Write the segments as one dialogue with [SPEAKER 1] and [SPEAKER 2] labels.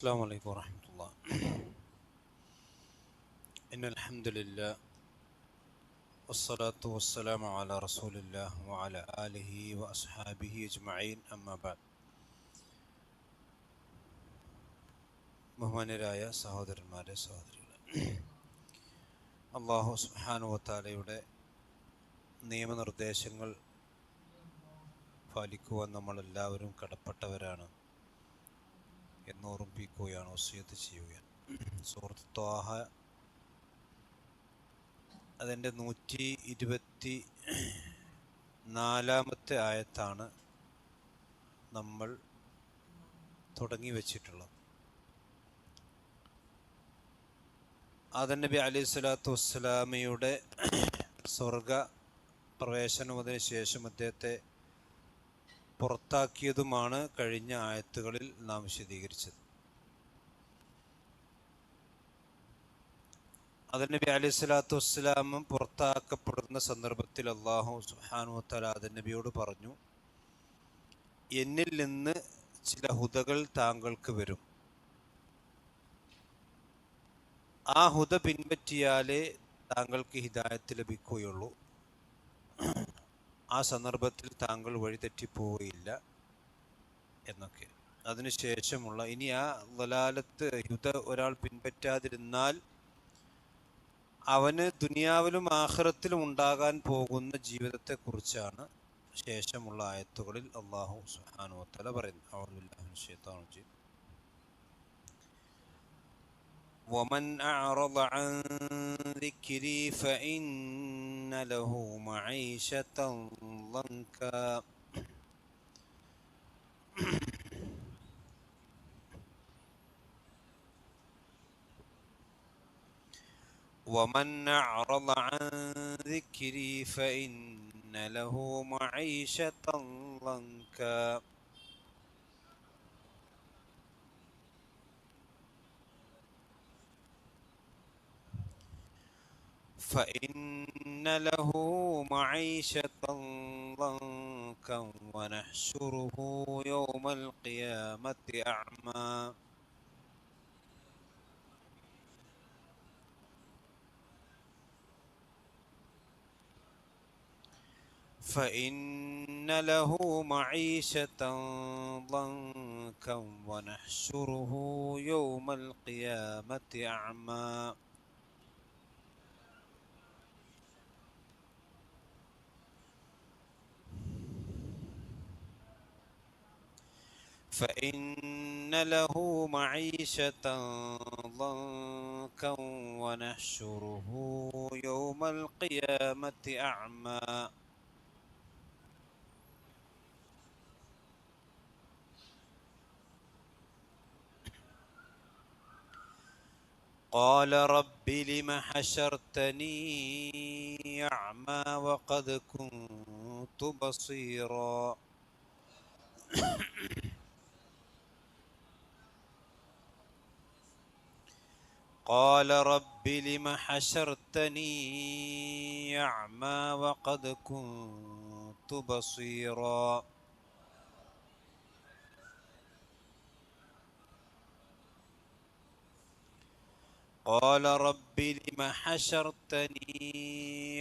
[SPEAKER 1] السلام عليكم ورحمة الله. إن الحمد لله والصلاة والسلام على رسول الله وعلى آله وأصحابه أجمعين أما بعد. ബഹുമാന്യരായ സഹോദരന്മാരെ സഹോദരികളെ, അല്ലാഹു സുബ്ഹാനഹു വ തആലയുടെ നിയമനിർദ്ദേശങ്ങൾ പാലിക്കുവാൻ നമ്മളെല്ലാവരും കടപ്പെട്ടവരാണ് എന്ന് ഓർമ്മിപ്പിക്കുകയാണ്, വസിയത്ത് ചെയ്യുകയാണ്. സൂറത്ത് ത്വാഹ അതിൻ്റെ 124 ആയത്താണ് നമ്മൾ തുടങ്ങി വച്ചിട്ടുള്ളത്. ആദം നബി അലൈഹി സ്വലാത്തു വസ്സലാമയുടെ സ്വർഗ പ്രവേശനത്തിന് ശേഷം അദ്ദേഹത്തെ പുറത്താക്കിയതുമാണ് കഴിഞ്ഞ ആയത്തുകളിൽ നാം വിശദീകരിച്ചത്. ആദം നബി അലൈഹി സ്വലാത്തു വസ്സലാമും പുറത്താക്കപ്പെടുന്ന സന്ദർഭത്തിൽ അല്ലാഹു സുബ്ഹാനഹു വ തആല ആദം നബിയോട് പറഞ്ഞു, എന്നിൽ നിന്ന് ചില ഹുദകൾ താങ്കൾക്ക് വരും, ആ ഹുദ പിൻപറ്റിയാലേ താങ്കൾക്ക് ഹിദായത്ത് ലഭിക്കുകയുള്ളൂ, ആ സന്ദർഭത്തിൽ താങ്കൾ വഴിതെറ്റിപ്പോവുകയില്ല എന്നൊക്കെ. അതിനുശേഷമുള്ള ഇനി ആ ദലാലത്ത് ഹുദ ഒരാൾ പിൻപറ്റാതിരുന്നാൽ അവന് ദുനിയാവിലും ആഖിറത്തിലും ഉണ്ടാകാൻ പോകുന്ന ജീവിതത്തെക്കുറിച്ചാണ് ശേഷമുള്ള ആയത്തുകളിൽ അല്ലാഹു സുബ്ഹാനഹു വ തആല പറയുന്നത്. അഊദു ബില്ലാഹി മിനശ് ശൈത്വാനിർ റജീം. ومن أعرض عن ذكري فإن له معيشة ضنكا ومن أعرض عن ذكري فإن له معيشة ضنكا فإن له معيشة ضنكا ونحشره يوم القيامة أعمى فإن له معيشة ضنكا ونحشره يوم القيامة أعمى فإن له معيشة ضنكا ونحشره يوم القيامة أعمى قال رب لم حشرتني أعمى وقد كنت بصيرا قال رب لم حشرتني أعمى وقد كنت بصيرا قال رب لم حشرتني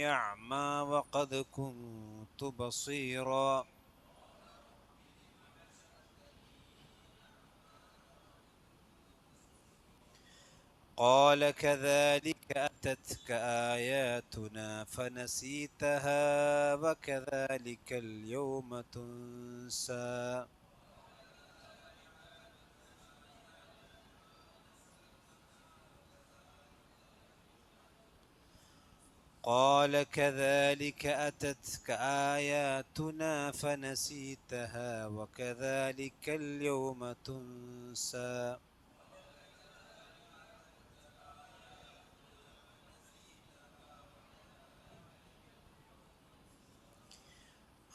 [SPEAKER 1] أعمى وقد كنت بصيرا قال كذلك أتتك آياتنا فنسيتها وكذلك اليوم تنسى قال كذلك أتتك آياتنا فنسيتها وكذلك اليوم تنسى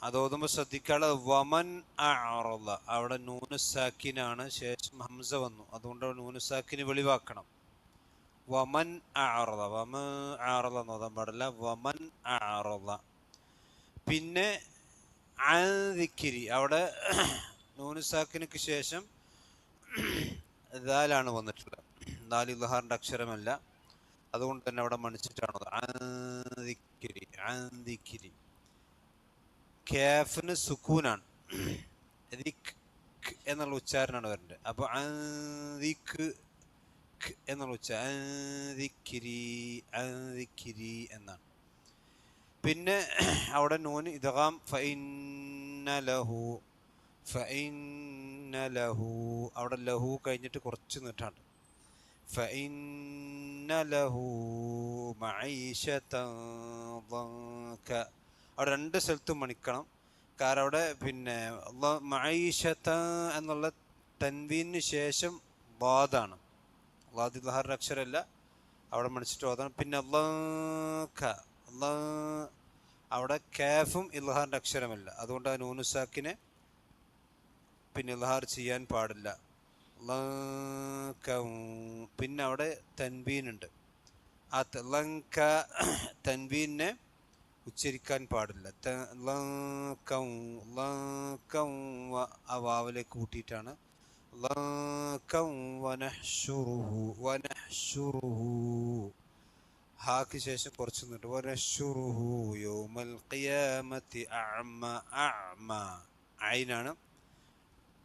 [SPEAKER 1] അതോതുമ്പോൾ ശ്രദ്ധിക്കാനുള്ളത് വമൻ അഅറള, അവിടെ നൂന് സാക്കിനാണ്, ശേഷം ഹംസ വന്നു, അതുകൊണ്ട് നൂന് സാക്കിന് വെളിവാക്കണം. വമൻ അഅറള, വമൻ അഅറള എന്ന് ഓതാൻ പാടില്ല, വമൻ അഅറള. പിന്നെ അൻ ദിക്രി, അവിടെ നൂന് സാക്കിനക്ക് ശേഷം ദാലാണ് വന്നിട്ടുള്ളത്. ദാൽ ഇദ്ഹാറിന്റെ അക്ഷരമല്ല, അതുകൊണ്ട് തന്നെ അവിടെ മണിച്ചിട്ടാണ് ആന്തിക്കിരി. കാഫിന് സുക്കൂനാണ്, എന്നുള്ള ഉച്ചാരണമാണ് വരേണ്ടത്. അപ്പൊ എന്നുള്ള ഉച്ചാരിക്കിരി എന്നാണ്. പിന്നെ അവിടെ നൂന് ഇദ്ഗാം ഫഇന്ന ലഹു അവിടെ ലഹു കഴിഞ്ഞിട്ട് കുറച്ച് നീട്ടാണ്ട്. ഫഇന്ന ലഹു മഈശതൻ ദൻക അവിടെ രണ്ട് സ്ഥലത്തും മണിക്കണം. കാരണം അവിടെ പിന്നെ മഈശതൻ എന്നുള്ള തൻവീനു ശേഷം ളാദാണ്. ളാദ് ഇദ്ഹാറിന്റെ അക്ഷരമല്ല, അവിടെ മണിച്ചിട്ട് ഓതാണ്. പിന്നെ അവിടെ കാഫും ഇദ്ഹാറിന്റെ അക്ഷരമല്ല, അതുകൊണ്ട് ആ നൂനു സാക്കിനെ പിന്നെ ഇദ്ഹാർ ചെയ്യാൻ പാടില്ല. പിന്നെ അവിടെ തൻവീനുണ്ട്, ആ തൻവീനെ ഉച്ചരിക്കാൻ പാടില്ല. ആ വാവിലേക്ക് കൂട്ടിയിട്ടാണ് ഹാക്ക് ശേഷം കുറച്ച് നിന്നിട്ട് വനഹ്ശുറുഹു യൗമൽ ഖിയാമത്തി അഅമ. ഐനാണ്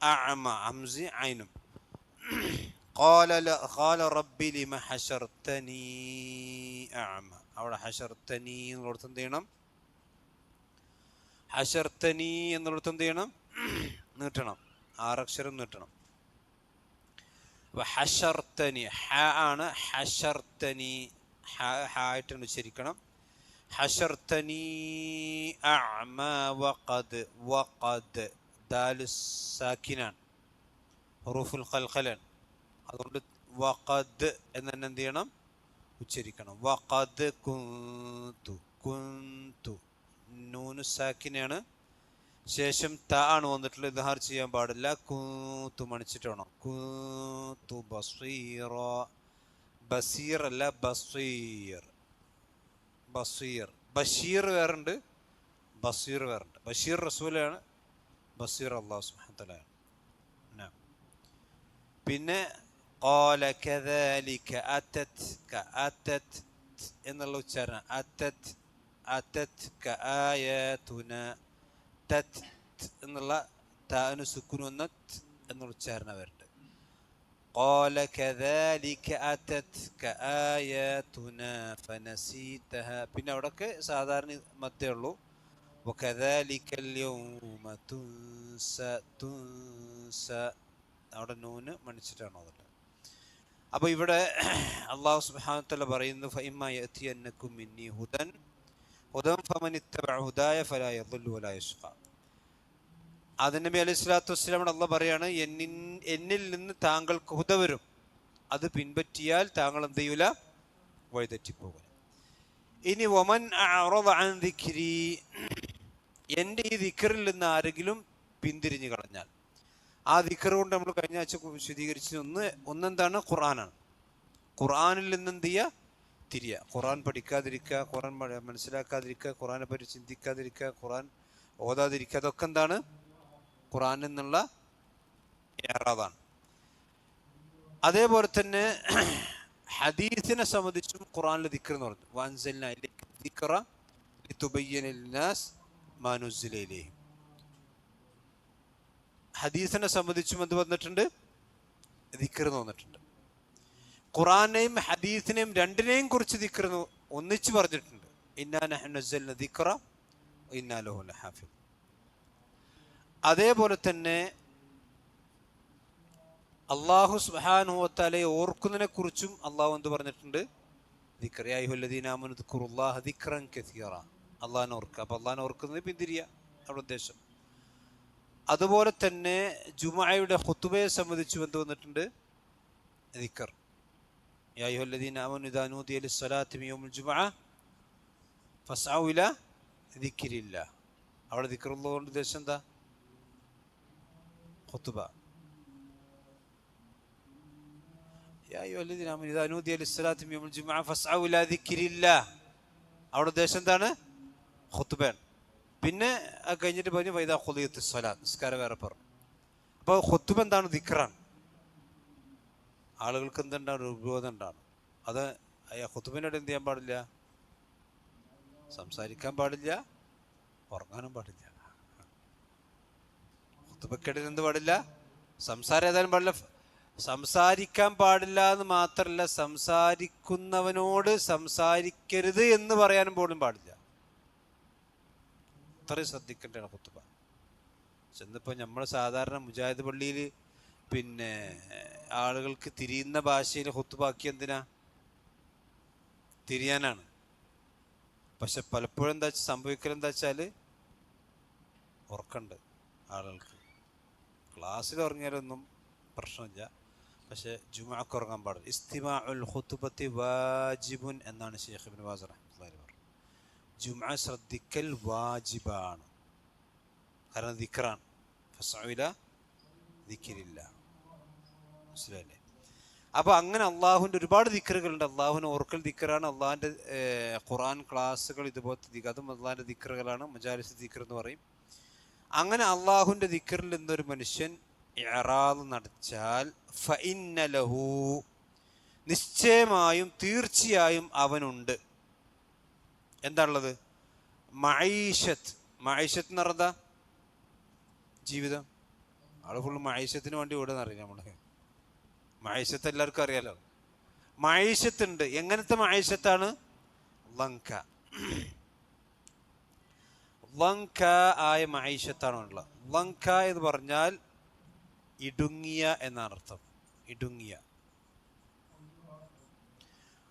[SPEAKER 1] അഅമ, ഹംസി ഐനും. ഖാല റബ്ബി ലിമ ഹശർതനി അഅമ. അവിടെ ഹശർതനി എന്നുള്ളടത്ത് എന്ത് ചെയ്യണം? ഹശർതനി എന്നുള്ളടത്ത് എന്ത് ചെയ്യണം? നീട്ടണം, ആറക്ഷരം നീട്ടണം. അപ്പൊ ഹശർതനി ഹ ആണ്, ഹശർതനി ഹായിട്ടാണ് ഉച്ചരിക്കണം. ഹശർതനി അഅമ വഖദ് ദാലു സാക്കിനാണ്, ഹുറൂഫുൽ ഖൽഖലാണ്. അതുകൊണ്ട് വഖദ് എന്ന് തന്നെ എന്ത് ചെയ്യണം? ഉച്ചരിക്കണം. വഖദ് കുന്തു നൂനു സാക്കിനാണ്, ശേഷം ത ആണ് വന്നിട്ടുള്ളത്, ഇദ്ഹാർ ചെയ്യാൻ പാടില്ല. കുന്തു മണിച്ചിട്ട് വേണം. കുന്തു ബസീറ, ബസീർ അല്ല ബസീർ. ബഷീർ വേറുണ്ട്, ബസീർ വേറുണ്ട്. ബഷീർ റസൂലാണ്, ബസീർ അല്ലാഹു സുബ്ഹാനഹു വ തആല. പിന്നെ ഖാല കദാലിക അതത് എന്നുള്ള ഉച്ചാരണം. അതത് ആയാതുന തത് എന്നുള്ള താനു സുക്കൂൻ വന്ന എന്നുള്ള ഉച്ചാരണം വരുന്നുണ്ട്. ഖാല കദാലിക അതത്ക ആയാതുനാ ഫനസീതഹ. പിന്നെ അവിടെയൊക്കെ സാധാരണ മത്തേ ഉള്ളൂ. വകദാലികൽ യൗമ തുൻസ അവിടെ നൂന് മണിച്ചിട്ടാണ് അതുള്ളത്. അപ്പൊ ഇവിടെ അല്ലാഹു സുബ്ഹാനഹു വ തആല പറയുന്നു ഫഇമ്മാ യഅതിയന്നകും മിന്നി ഹുദൻ ഫമൻ ഇത്തബഅ ഹുദായ ഫലാ യضل വലാ യശ്ഖ. ആദം നബി അലൈഹി സ്വലാത്തു വസ്സലാമിനോട് അല്ലാഹ് പറയാണ്, എന്നിൽ നിന്ന് താങ്കൾക്ക് ഹുദ വരും, അത് പിൻപറ്റിയാൽ താങ്കൾ എന്ത് ചെയ്യൂല? വഴിതെറ്റിപ്പോകും. ഇനി വമൻ അഅറദ അൻ ദിക്രി, എൻ്റെ ഈ ദിക്റിൽ നിന്ന് ആരെങ്കിലും പിന്തിരിഞ്ഞു കളഞ്ഞാൽ. ആ ദിക്ർ കൊണ്ട് നമ്മൾ കഴിഞ്ഞ ആഴ്ച വിശദീകരിച്ച ഒന്നെന്താണ്? ഖുർആനാണ്. ഖുർആനിൽ നിന്ന് എന്ത് ചെയ്യുക? തിരിയുക. ഖുർആൻ പഠിക്കാതിരിക്കുക, ഖുർആൻ മനസ്സിലാക്കാതിരിക്കുക, ഖുർആനെ പറ്റി ചിന്തിക്കാതിരിക്കുക, ഖുർആൻ ഓതാതിരിക്കുക, അതൊക്കെ എന്താണ്? ഖുർആനിൽ നിന്നുള്ള ഇറാദാണ്. അതേപോലെ തന്നെ ഹദീസിനെ സംബന്ധിച്ചും ഖുർആനിൽ ദിക്ർ എന്ന് പറഞ്ഞു. വഅൻസൽനാ ഇലൈക ദിക്റ ലിതുബയ്യിന ലിന്നാസ് മാ നുസ്സില ഇലൈഹിം. ഹദീസിനെ സംബന്ധിച്ചും എന്ത് വന്നിട്ടുണ്ട്? ദിക്ർ എന്ന് വന്നിട്ടുണ്ട്. ഖുർആനെയും ഹദീസിനെയും രണ്ടിനെയും കുറിച്ച് ദിക്ർ ഒന്നിച്ച് പറഞ്ഞിട്ടുണ്ട്. ഇന്നാ നഹ്നു നസ്സൽനാ ദിക്റ വഇന്നാ ലഹു ലഹാഫിദ്. അതേപോലെ തന്നെ അല്ലാഹു സുബ്ഹാനഹു വ തആലയെ ഓർക്കുന്നതിനെ കുറിച്ചും അല്ലാഹു എന്ത് പറഞ്ഞിട്ടുണ്ട്? ദിക്ർ. യാ അയ്യുഹല്ലദീന ആമനു ദിക്റുല്ലാഹ ദിക്റൻ കസീറ. അല്ലാഹുവിനെ ഓർക്കുക. അപ്പോൾ അല്ലാഹുവിനെ ഓർക്കുന്നത് പിന്തിരിയ അവിടെ ഉദ്ദേശം. അതുപോലെ തന്നെ ജുമുഅയുടെ ഖുതുബയെ സംബന്ധിച്ച് എന്ത് വന്നിട്ടുണ്ട്? ദിക്ർ. യാ അയ്യുഹല്ലദീന ആമനു ഇദാ നൂദിയ ലിസ്സലാത്തി മിൻ യൗമിൽ ജുമുഅ ഫസ്ഔ ഇലാ ദിക്രില്ലാഹ്. അവിടെ ദിക്റുള്ളത് കൊണ്ട് ഉദ്ദേശം എന്താ? ഖുതുബ. യാ അയ്യുഹല്ലദീന ആമനു ഇദാ നൂദിയ ലിസ്സലാത്തി മിൻ യൗമിൽ ജുമുഅ ഫസ്ഔ ഇലാ ദിക്രില്ലാഹ്. അവിടെ ഉദ്ദേശം എന്താണ്? ഖുതുബയാണ്. പിന്നെ കഴിഞ്ഞിട്ട് പറഞ്ഞു വൈദാ ഖുദിയത്തിസ് സ്വലാത്ത്, നിസ്കാരം വേറെ പറഞ്ഞു. അപ്പോൾ ഖുതുബ എന്താണ്? ദിക്റാണ്. ആളുകൾക്ക് എന്തുണ്ടാവും? രൂപബോധം ഉണ്ടാവണം. അത് ഖുതുബിൻ്റെ ഇടയിൽ എന്ത് ചെയ്യാൻ പാടില്ല? സംസാരിക്കാൻ പാടില്ല, ഉറങ്ങാനും പാടില്ല. ഖുതുബക്കിടയിൽ എന്ത് പാടില്ല? സംസാരം ഏതായാലും പാടില്ല. സംസാരിക്കാൻ പാടില്ല എന്ന് മാത്രമല്ല, സംസാരിക്കുന്നവനോട് സംസാരിക്കരുത് എന്ന് പറയാനും പോലും പാടില്ല. അത്രയും ശ്രദ്ധിക്കേണ്ടതാണ് ഖുതുബ. ചെന്നിപ്പോൾ നമ്മൾ സാധാരണ മുജാഹിദ് പള്ളിയിൽ പിന്നെ ആളുകൾക്ക് തിരിയുന്ന ഭാഷയിൽ ഖുതുബാക്കി എന്തിനാ? തിരിയാനാണ്. പക്ഷെ പലപ്പോഴും എന്താ സംഭവിക്കലെന്താ വെച്ചാൽ ഉറക്കണ്ട് ആളുകൾക്ക്. ക്ലാസ്സിൽ ഉറങ്ങിയാലൊന്നും പ്രശ്നമില്ല, പക്ഷെ ജുമുഅക്ക് ഉറങ്ങാൻ പാടില്ല. ഇസ്തിമാഉൽ ഖുതുബത്തി വാജിബുൻ എന്നാണ് ശൈഖ് ഇബ്നു ബാസ് റഹ്മത്തുള്ളാഹി പറഞ്ഞത്. ജുമുഅ ശ്രദ്ധിക്കൽ വാജിബാണ്, കാരണം ദിക്റാണ്. ഫസ്അഉ ഇലാ ദിക്രില്ലാഹ്. മനസ്സിലായില്ലേ? അപ്പോൾ അങ്ങനെ അള്ളാഹുവിൻ്റെ ഒരുപാട് ദിക്റുകളുണ്ട്. അള്ളാഹുവിനെ ഓർക്കൽ ദിക്റാണ്. അള്ളാഹിൻ്റെ ഖുർആൻ ക്ലാസ്സുകൾ ഇതുപോലത്തെ അതും അള്ളാഹിൻ്റെ ദിക്റുകളാണ്. മജാലിസ് ദിക്ർ എന്ന് പറയും. അങ്ങനെ അള്ളാഹുവിൻ്റെ ദിക്റിൽ നിന്നൊരു മനുഷ്യൻ ഇഅറാദ് നടത്തിയാൽ ഫഇന്ന ലഹു, നിശ്ചയമായും തീർച്ചയായും അവനുണ്ട് എന്താണുള്ളത്? മഈശത്ത്. മഈശത്ത് എന്ന് പറഞ്ഞാൽ ജീവിതം. ആള് ഫുള്ള് മഈശത്തിന് വേണ്ടി ഓടുന്ന അറിയാം. നമ്മള് മഈശത്ത് എല്ലാവർക്കും അറിയാലോ. മഈശത്ത് ഉണ്ട്. എങ്ങനത്തെ മഈശത്താണ്? ലങ്ക ലങ്ക ആയ മഈശത്താണ് ഉള്ളത്. ലങ്ക എന്ന് പറഞ്ഞാൽ ഇടുങ്ങിയ എന്നാണ് അർത്ഥം. ഇടുങ്ങിയ.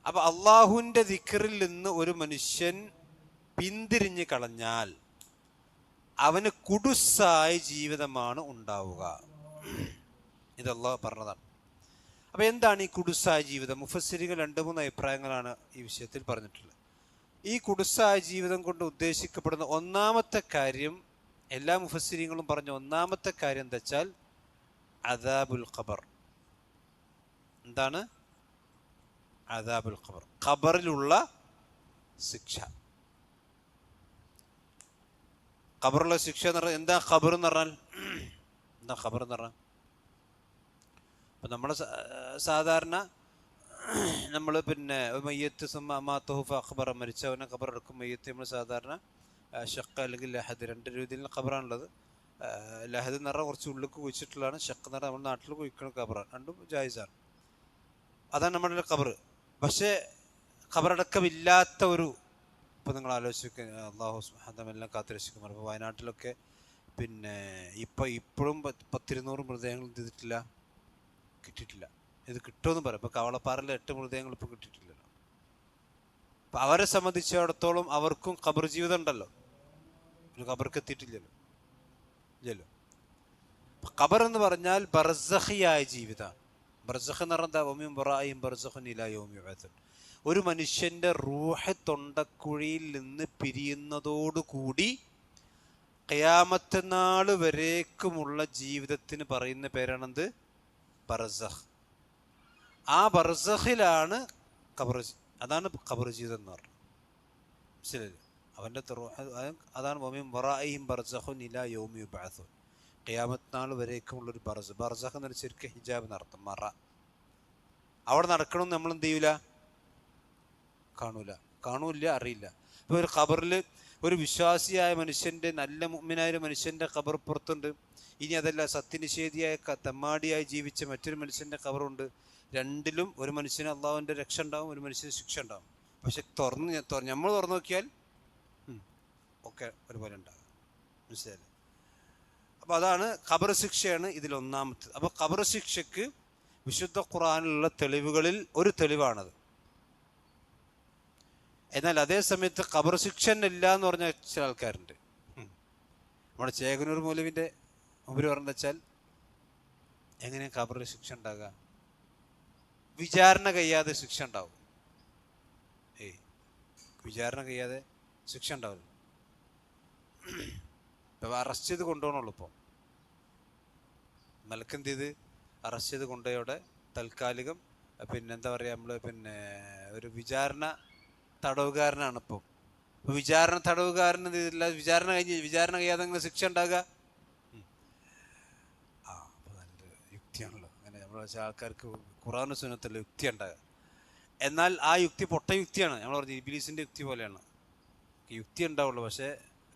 [SPEAKER 1] അപ്പൊ അള്ളാഹുവിൻ്റെ ദിക്റിൽ നിന്ന് ഒരു മനുഷ്യൻ പിന്തിരിഞ്ഞു കളഞ്ഞാൽ അവന് കുടുസായ ജീവിതമാണ് ഉണ്ടാവുക. ഇത് അള്ളാഹു പറഞ്ഞതാണ്. അപ്പൊ എന്താണ് ഈ കുടുസായ ജീവിതം? മുഫസ്സിരികൾ 2-3 അഭിപ്രായങ്ങളാണ് ഈ വിഷയത്തിൽ പറഞ്ഞിട്ടുള്ളത്. ഈ കുടുസായ ജീവിതം കൊണ്ട് ഉദ്ദേശിക്കപ്പെടുന്ന ഒന്നാമത്തെ കാര്യം, എല്ലാ മുഫസ്സിരിങ്ങളും പറഞ്ഞ ഒന്നാമത്തെ കാര്യം എന്താ വെച്ചാൽ അദാബുൽ ഖബർ. എന്താണ് അദാബുൽ ഖബർ? ഖബറിലുള്ള ശിക്ഷ. ഖബറുള്ള ശിക്ഷ എന്ന് പറഞ്ഞാൽ എന്താ? ഖബർ എന്ന് പറഞ്ഞാൽ എന്താ? ഖബർ എന്ന് പറഞ്ഞാൽ അപ്പം നമ്മൾ സാധാരണ നമ്മൾ പിന്നെ മയ്യത്ത് അമാത്തഹുഫ ഖബറ, മരിച്ചവനെ ഖബറടക്കും. മയ്യത്ത് നമ്മൾ സാധാരണ ഷക്ക അല്ലെങ്കിൽ ലഹദ്, 2 രീതിയിലുള്ള ഖബറാണുള്ളത്. ലഹദ് എന്ന് പറഞ്ഞാൽ കുറച്ച് ഉള്ളിൽ കുഴിച്ചിട്ടുള്ളതാണ്. ഷക്ക് എന്ന് പറഞ്ഞാൽ നമ്മുടെ നാട്ടിൽ കുഴിക്കുന്ന ഖബറാണ്. രണ്ടും ജായിസാണ്. അതാണ് നമ്മുടെ ഖബർ. പക്ഷേ ഖബറടക്കമില്ലാത്ത ഒരു, ഇപ്പം നിങ്ങൾ ആലോചിക്കുക, അള്ളാഹു സുബ്ഹാനഹു എല്ലാം കാത്തുരക്ഷിക്കുമാർ. ഇപ്പോൾ വയനാട്ടിലൊക്കെ പിന്നെ ഇപ്പോഴും 100-200 മൃതദേഹങ്ങൾ ചെയ്തിട്ടില്ല, കിട്ടിയിട്ടില്ല. ഇത് കിട്ടുമെന്ന് പറയാം. ഇപ്പോൾ കവളപ്പാറയിലെ 8 മൃതദേഹങ്ങൾ ഇപ്പോൾ കിട്ടിയിട്ടില്ലല്ലോ. അപ്പം അവരെ സംബന്ധിച്ചിടത്തോളം അവർക്കും ഖബർ ജീവിതം ഉണ്ടല്ലോ. ഖബർക്ക് എത്തിയിട്ടില്ലല്ലോ, ഇല്ലല്ലോ. ഖബർ എന്ന് പറഞ്ഞാൽ ബർസഖിയായ ജീവിതമാണ്. ബർസഖ് എന്ന് പറഞ്ഞാൽ വമിൻ വറാഇഹിം ബർസഖുൻ ഇലാ യൗമി യുബഅസുൻ. ഒരു മനുഷ്യൻ്റെ റൂഹ് തൊണ്ടക്കുഴിയിൽ നിന്ന് പിരിയുന്നതോടുകൂടി ഖിയാമത്ത് നാൾ വരേക്കുമുള്ള ജീവിതത്തിന് പറയുന്ന പേരാണെന്ത്? ബർസഖ്. ആ ബർസഖിലാണ് ഖബർ. അതാണ് ഖബർ ജീവിതം എന്ന് പറഞ്ഞത്. മനസ്സിലായില്ലേ? അവൻ്റെ അതാണ് വമിൻ വറാഇഹിം ബർസഖുൻ ഇലാ യൗമി യുബഅസുൻ. ഖിയാമത്ത് നാൾ വരേക്കുമുള്ളൊരു ബർസഖ്. ബർസഖ് എന്ന് പറഞ്ഞാൽ ശരിക്കും ഹിജാബ് എന്നർത്ഥം, മറ. അവിടെ നടക്കണമെന്ന് നമ്മൾ എന്ത് ചെയ്യൂല? കാണൂല, അറിയില്ല. ഇപ്പോൾ ഒരു ഖബറിൽ ഒരു വിശ്വാസിയായ മനുഷ്യൻ്റെ, നല്ല മുഅ്മിനായ മനുഷ്യൻ്റെ ഖബർ പുറത്തുണ്ട്. ഇനി അതല്ല, സത്യനിഷേധിയായ തെമ്മാടിയായി ജീവിച്ച മറ്റൊരു മനുഷ്യൻ്റെ ഖബറുണ്ട്. രണ്ടിലും ഒരു മനുഷ്യന് അള്ളാഹുവിൻ്റെ രക്ഷ ഉണ്ടാവും, ഒരു മനുഷ്യന് ശിക്ഷ ഉണ്ടാവും. പക്ഷെ നമ്മൾ തുറന്നു നോക്കിയാൽ ഒക്കെ ഒരുപോലെ ഉണ്ടാകും. മനസ്സിലായില്ലേ? അപ്പോൾ അതാണ് ഖബർ ശിക്ഷയാണ് ഇതിലൊന്നാമത്തെ. അപ്പോൾ ഖബർ ശിക്ഷയ്ക്ക് വിശുദ്ധ ഖുർആനിലുള്ള തെളിവുകളിൽ ഒരു തെളിവാണത്. എന്നാൽ അതേ സമയത്ത് ഖബർ ശിക്ഷ ഇല്ല എന്ന് പറഞ്ഞ ചില ആൾക്കാരുണ്ട്. നമ്മുടെ ചേകനൂർ മൗലവിൻ്റെ മുമ്പിൽ പറഞ്ഞെന്ന് വെച്ചാൽ എങ്ങനെയാണ് ഖബർ ശിക്ഷ ഉണ്ടാകുക? വിചാരണ കഴിയാതെ ശിക്ഷ ഉണ്ടാവും. വിചാരണ കഴിയാതെ ശിക്ഷ ഉണ്ടാവില്ല. ഇപ്പം അറസ്റ്റ് ചെയ്ത് കൊണ്ടുപോകണുള്ളൂ. ഇപ്പോൾ മലക്കെന്ത് ചെയ്ത് അറസ്റ്റ് ചെയ്ത് കൊണ്ടുപോയോടെ താൽക്കാലികം പിന്നെന്താ പറയുക, നമ്മൾ പിന്നെ ഒരു വിചാരണ തടവുകാരനാണ് ഇപ്പം. അപ്പോൾ വിചാരണ തടവുകാരന് ഇതില്ല, വിചാരണ കഴിയാതെ അങ്ങനെ ശിക്ഷ ഉണ്ടാകുക. അപ്പോൾ നല്ല യുക്തിയാണല്ലോ. അങ്ങനെ നമ്മൾ ആൾക്കാർക്ക് ഖുർആനും സുന്നത്തുള്ള യുക്തി ഉണ്ടാകുക. എന്നാൽ ആ യുക്തി പൊട്ട യുക്തിയാണ്. നമ്മൾ പറഞ്ഞ ഇബ്ലീസിൻ്റെ യുക്തി പോലെയാണ്. യുക്തി ഉണ്ടാവുള്ളൂ, പക്ഷേ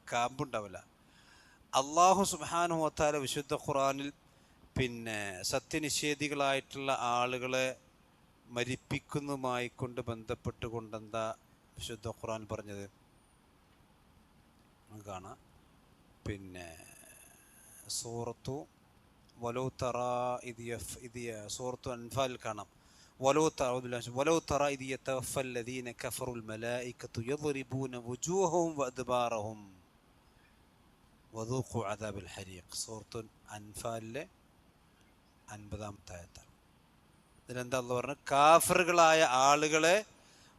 [SPEAKER 1] കാമ്പുണ്ടാവില്ല. അള്ളാഹു സുബ്ഹാനഹു വ തആല വിശുദ്ധ ഖുർആനിൽ പിന്നെ സത്യനിഷേധികളായിട്ടുള്ള ആളുകളെ മരിപ്പിക്കുന്നതുമായി കൊണ്ട് ബന്ധപ്പെട്ടുകൊണ്ടെന്താ വിശുദ്ധ ഖുർആൻ പറഞ്ഞത് കാണാം. പിന്നെ സൂറത്തു വലൗ തറാ സൂറത്തു അൻഫാൽ കാണാം. വലൗ തറാ ഇദ് യതവഫൽ ലദീന കഫറുൽ മലായികതു യദ്രിബൂന വുജൂഹഹും വഅദ്ബാറഹും വദൂഖു അദാബൽ ഹരീഖ്. സൂറത്തു അൻഫാലിലെ 50-ാമത്തെ ആയത്താണ്. ഇതിലെന്താ അല്ലാഹു പറഞ്ഞത്? കാഫിറുകളായ ആളുകളെ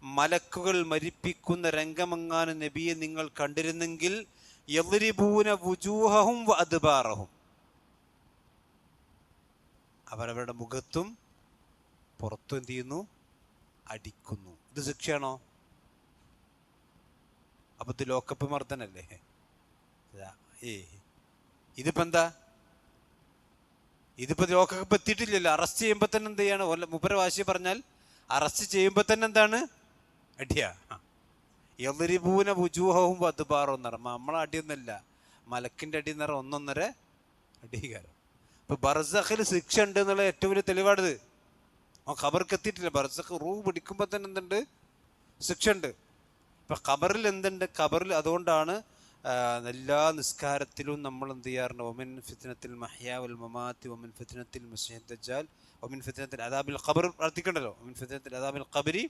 [SPEAKER 1] മലക്കുകൾ മരിപ്പിക്കുന്ന രംഗമെങ്ങാനും നബിയെ നിങ്ങൾ കണ്ടിരുന്നെങ്കിൽ യദ്രിബൂന വുജൂഹഹും വഅദ്ബാറഹും, അവരവരുടെ മുഖത്തും പുറത്തും എന്ത് ചെയ്യുന്നു? അടിക്കുന്നു. ഇത് ശിക്ഷയാണോ? അപ്പൊ ഇത് ലോക്കപ്പ് മർദ്ദനല്ലേ? ഇതിപ്പോ എന്താ? ഇതിപ്പോ ലോക്കപ്പ് എത്തിയിട്ടില്ലല്ലോ. അറസ്റ്റ് ചെയ്യുമ്പോ തന്നെ എന്ത് ചെയ്യാണ്? മുപ്പര വാശി പറഞ്ഞാൽ അറസ്റ്റ് ചെയ്യുമ്പോ തന്നെ എന്താണ്? അടിയാ. യദ്രിബൂന വുജൂഹഹും വഅദ്ബാറഹും എന്ന് പറഞ്ഞാൽ നമ്മളെ അടിയൊന്നുമല്ല, മലക്കിന്റെ അടി എന്ന് പറഞ്ഞാൽ 1.5 അടികാരം. ഇപ്പൊ ബർസഖിൽ ശിക്ഷ ഉണ്ട് എന്നുള്ള ഏറ്റവും വലിയ തെളിവാണിത്. ഖബർക്ക് എത്തിയിട്ടില്ല. ബർസഖ് റൂഹ് പിടിക്കുമ്പോ തന്നെ എന്തുണ്ട്? ശിക്ഷ ഉണ്ട്. ഇപ്പൊ ഖബറിൽ എന്തുണ്ട്? ഖബറിൽ അതുകൊണ്ടാണ് എല്ലാ നിസ്കാരത്തിലും നമ്മൾ എന്ത് ചെയ്യാറുണ്ട്? ഒമിൻ ഫിത്നത്തിൽ മഹ്യാ വൽ മമാത്തി ഒമിൻ ഫിത്നത്തിൽ മസീഹ് ദജ്ജാൽ ഒമിൻ ഫിത്നത്തിൽ അദാബിൽ ഖബർ പ്രാർത്ഥിക്കണ്ടല്ലോ. ഒമിൻ ഫിത്നത്തിൽ അദാബിൽ ഖബരി,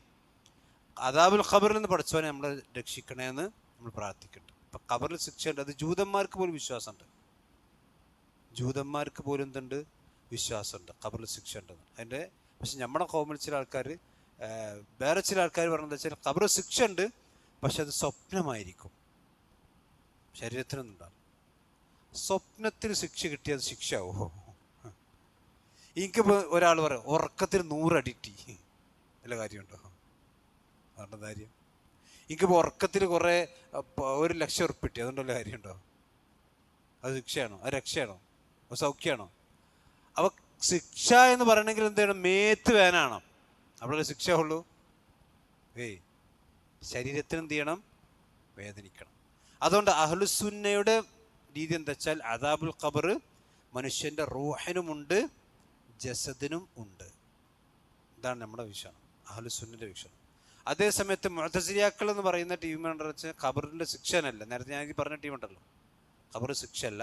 [SPEAKER 1] അദാബുൽ ഖബറിൽ നിന്ന് പഠിച്ചവനെ നമ്മളെ രക്ഷിക്കണേന്ന് നമ്മൾ പ്രാർത്ഥിക്കുന്നുണ്ട്. അപ്പൊ ഖബറിൽ ശിക്ഷയുണ്ട്. അത് ജൂതന്മാർക്ക് പോലും വിശ്വാസമുണ്ട്. ജൂതന്മാർക്ക് പോലും എന്തുണ്ട്? വിശ്വാസമുണ്ട് ഖബറിൽ ശിക്ഷ ഉണ്ടെന്ന്. അതിൻ്റെ പക്ഷെ നമ്മുടെ കോമിൽ ചില ആൾക്കാർ, വേറെ ചില ആൾക്കാർ പറഞ്ഞത് വെച്ചാൽ ഖബറിൽ ശിക്ഷ ഉണ്ട്, പക്ഷെ അത് സ്വപ്നമായിരിക്കും, ശരീരത്തിനൊന്നും ഉണ്ടാകും. സ്വപ്നത്തിൽ ശിക്ഷ കിട്ടിയത് ശിക്ഷയാവോ? എനിക്കിപ്പോൾ ഒരാൾ പറയാം ഉറക്കത്തിൽ 100 അടിറ്റി, വല്ല കാര്യമുണ്ടോ? അതുകൊണ്ട് കാര്യം എനിക്കിപ്പോൾ ഉറക്കത്തിൽ കുറേ 1,00,000 ഉറുപ്പിക കിട്ടി, അതുകൊണ്ടല്ല കാര്യമുണ്ടോ? അത് ശിക്ഷയാണോ? അത് രക്ഷയാണോ? അത് സൗഖ്യമാണോ? അപ്പോൾ ശിക്ഷ എന്ന് പറയണമെങ്കിൽ എന്ത് ചെയ്യണം? മേത്ത് വേനാണോ? അവിടെ ശിക്ഷ ഉള്ളൂ. ശരീരത്തിന് എന്ത് ചെയ്യണം? വേദനിക്കണം. അതുകൊണ്ട് അഹ്ലുസുന്നയുടെ രീതി എന്താ വെച്ചാൽ അദാബുൽ ഖബർ മനുഷ്യൻ്റെ റൂഹിനുമുണ്ട്, ജസദിനും ഉണ്ട്. ഇതാണ് നമ്മുടെ വീക്ഷണം, അഹ്ലുസുന്നയുടെ വീക്ഷണം. അതേ സമയത്ത് മുഅ്തസിലിയാക്കൾ എന്ന് പറയുന്ന ടീമുണ്ടെന്ന് വെച്ചാൽ ഖബറിൻ്റെ ശിക്ഷനല്ല. നേരത്തെ ഞാൻ പറഞ്ഞ ടീമുണ്ടല്ലോ, ഖബർ ശിക്ഷയല്ല,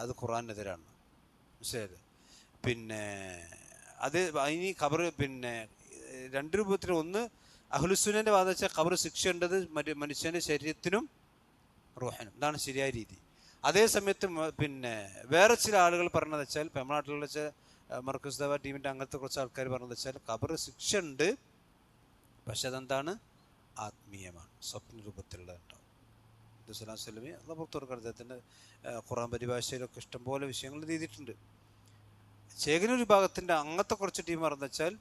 [SPEAKER 1] അത് ഖുർആനെതിരാണ്. മനസ്സിലായത്? പിന്നെ അത് ഇനി ഖബർ പിന്നെ 2 രൂപത്തിൽ. ഒന്ന് അഹ്ലുസുന്നയുടെ വാദം വെച്ചാൽ ഖബർ ശിക്ഷ ഉണ്ടത് മനുഷ്യൻ്റെ ശരീരത്തിനും റൂഹിനും. ഇതാണ് ശരിയായ രീതി. അതേ സമയത്ത് പിന്നെ വേറെ ചില ആളുകൾ പറഞ്ഞതെന്ന് വെച്ചാൽ ഇപ്പം നമ്മുടെ നാട്ടിലുള്ള വെച്ചാൽ മർക്കസ് ദാവ ടീമിൻ്റെ അങ്ങനത്തെ കുറച്ച് ആൾക്കാർ പറഞ്ഞതെന്ന് വെച്ചാൽ ഖബർ ശിക്ഷ ഉണ്ട്, പക്ഷെ അതെന്താണ്? ആത്മീയമാണ്, സ്വപ്ന രൂപത്തിലുള്ളതുണ്ടാവും. സ്വല്ലല്ലാഹു അലൈഹി വസല്ലം അള്ളാഹു പുറത്തു കൊടുക്കണം. അദ്ദേഹത്തിൻ്റെ ഖുർആൻ പരിഭാഷയിലൊക്കെ ഇഷ്ടംപോലെ വിഷയങ്ങൾ ചെയ്തിട്ടുണ്ട്. ചേകനൂർ വിഭാഗത്തിൻ്റെ അങ്ങനത്തെ കുറച്ച് ടീം പറഞ്ഞെന്ന് വെച്ചാൽ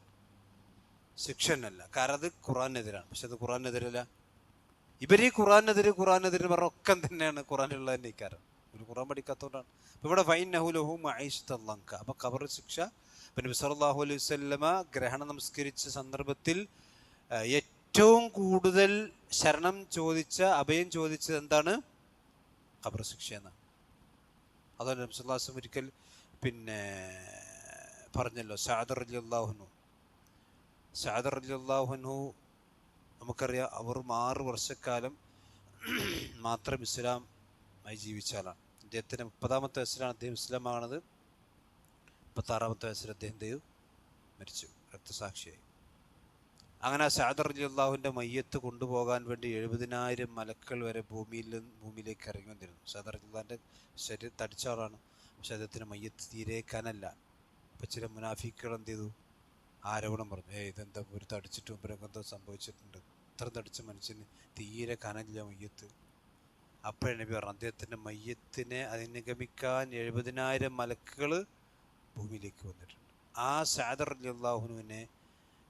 [SPEAKER 1] ശിക്ഷ തന്നെയല്ല, കാരണം അത് ഖുർആനെതിരാണ്. പക്ഷെ അത് ഖുർആനെതിരല്ല. ഇവർ ഈ ഖുർആനെതിര് പറഞ്ഞ ഒക്കെ തന്നെയാണ് ഖുർആനിലുള്ള തന്നെ ഇക്കാരം. ഒരു ഖുർആൻ പഠിക്കാത്തതുകൊണ്ടാണ്. അപ്പോൾ ഇവിടെ ഫൈന്നഹു ലഹു മഈശത്തൻ ദൻക. അപ്പോൾ ഖബർ ശിക്ഷ. നബി സല്ലല്ലാഹു അലൈഹി വസല്ലമ ഗ്രഹണം നമസ്കരിച്ച സന്ദർഭത്തിൽ ഏറ്റവും കൂടുതൽ ശരണം ചോദിച്ച, അഭയം ചോദിച്ചത് എന്താണ്? ഖബർ ശിക്ഷ എന്നാണ്. അതുകൊണ്ട് നബി സല്ലല്ലാഹു അലൈഹി വസല്ലം ഒരിക്കൽ പിന്നെ പറഞ്ഞല്ലോ, സഅദ് റളിയല്ലാഹു അൻഹു നമുക്കറിയാം, അവർ 6 വർഷക്കാലം മാത്രം ഇസ്ലാമായി ജീവിച്ച ആളാണ്. അദ്ദേഹത്തിന് 30-ാമത്തെ വയസ്സിലാണ് അദ്ദേഹം ഇസ്ലാം ആകുന്നത്. 36-ാമത്തെ വയസ്സിൽ അദ്ദേഹം മരിച്ചു, രക്തസാക്ഷിയായി. അങ്ങനെ സഅദ് റളിയല്ലാഹുവിൻ്റെ മയ്യത്ത് കൊണ്ടുപോകാൻ വേണ്ടി 70,000 മലക്കൾ വരെ ഭൂമിയിലേക്ക് ഇറങ്ങി വന്നിരുന്നു. സഅദ് റളിയല്ലാഹുവിൻ്റെ ശരീരം തടിച്ച ആളാണ്, പക്ഷെ അദ്ദേഹത്തിന് മയ്യത്ത് തീരെ കനല്ല. അപ്പം ചില മുനാഫിക്കുകൾ എന്ത് ചെയ്തു? ആരോപണം പറഞ്ഞു, ഇതെന്താ ഒരു തടിച്ചിട്ട് മുമ്പരൊക്കെ എന്തോ സംഭവിച്ചിട്ടുണ്ട്, ഇത്ര തടിച്ച മനുഷ്യന് തീരെ കനല്ല മയ്യത്ത്. അപ്പോഴാണ് നബി പറഞ്ഞു, അദ്ദേഹത്തിൻ്റെ മയ്യത്തിനെ അനുഗമിക്കാൻ 70,000 മലക്കുകൾ ഭൂമിയിലേക്ക് വന്നിട്ടുണ്ട്. ആ സഅദ് റളിയല്ലാഹുവിനെ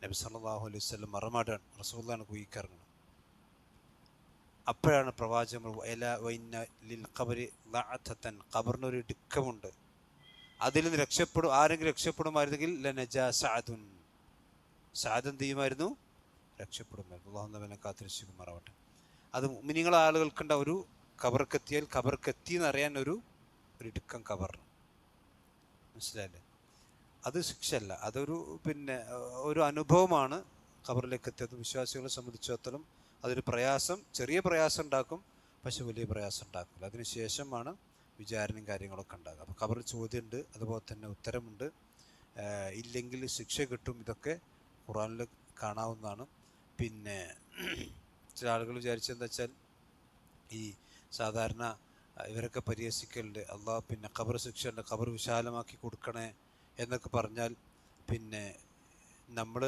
[SPEAKER 1] നബി സല്ലല്ലാഹു അലൈഹി വസല്ലം മറമാടാണ്, റസൂലുള്ളാഹിനെ കുഴിക്കിറങ്ങണം. അപ്പോഴാണ് പ്രവാചകൻ ലിൽ ഖബരി ലഅതൻ, ഖബറിനൊരു ഇടുക്കമുണ്ട്, അതിൽ നിന്ന് ആരെങ്കിലും രക്ഷപ്പെടുമായിരുന്നെങ്കിൽ ലനജാ സഅദുൻ, സാദ് എന്ത് ചെയ്യുമായിരുന്നു? രക്ഷപ്പെടുമായിരുന്നു. അള്ളാഹു നമ്മെ കാത്തിരക്ഷിക്കുമാറാവട്ടെ. അത് മുഅ്മിനീങ്ങളെ ആളുകൾക്കുണ്ട ഒരു ഖബർക്കെത്തിയാൽ ഖബർക്കെത്തി എന്നറിയാൻ ഒരു ഇടുക്കം ഖബർ, മനസ്സിലായില്ലേ? അത് ശിക്ഷയല്ല, അതൊരു ഒരു അനുഭവമാണ്. ഖബറിലേക്ക് എത്തിയത് വിശ്വാസികളെ സംബന്ധിച്ചിടത്തോളം അതൊരു പ്രയാസം, ചെറിയ പ്രയാസം ഉണ്ടാക്കും, പക്ഷെ വലിയ പ്രയാസം ഉണ്ടാക്കില്ല. അതിനുശേഷമാണ് വിചാരണയും കാര്യങ്ങളൊക്കെ ഉണ്ടാകുക. അപ്പോൾ ഖബറിൽ ചോദ്യമുണ്ട്, അതുപോലെ തന്നെ ഉത്തരമുണ്ട്, ഇല്ലെങ്കിൽ ശിക്ഷ കിട്ടും. ഇതൊക്കെ ഖുർആനിൽ കാണാവുന്നതാണ്. പിന്നെ ചില ആളുകൾ വിചാരിച്ചെന്താ വെച്ചാൽ ഈ സാധാരണ ഇവരൊക്കെ പരിഹസിക്കലുണ്ട്, അള്ളാഹ് ഖബർ ശിക്ഷയുണ്ട്, ഖബർ വിശാലമാക്കി കൊടുക്കണേ എന്നൊക്കെ പറഞ്ഞാൽ നമ്മൾ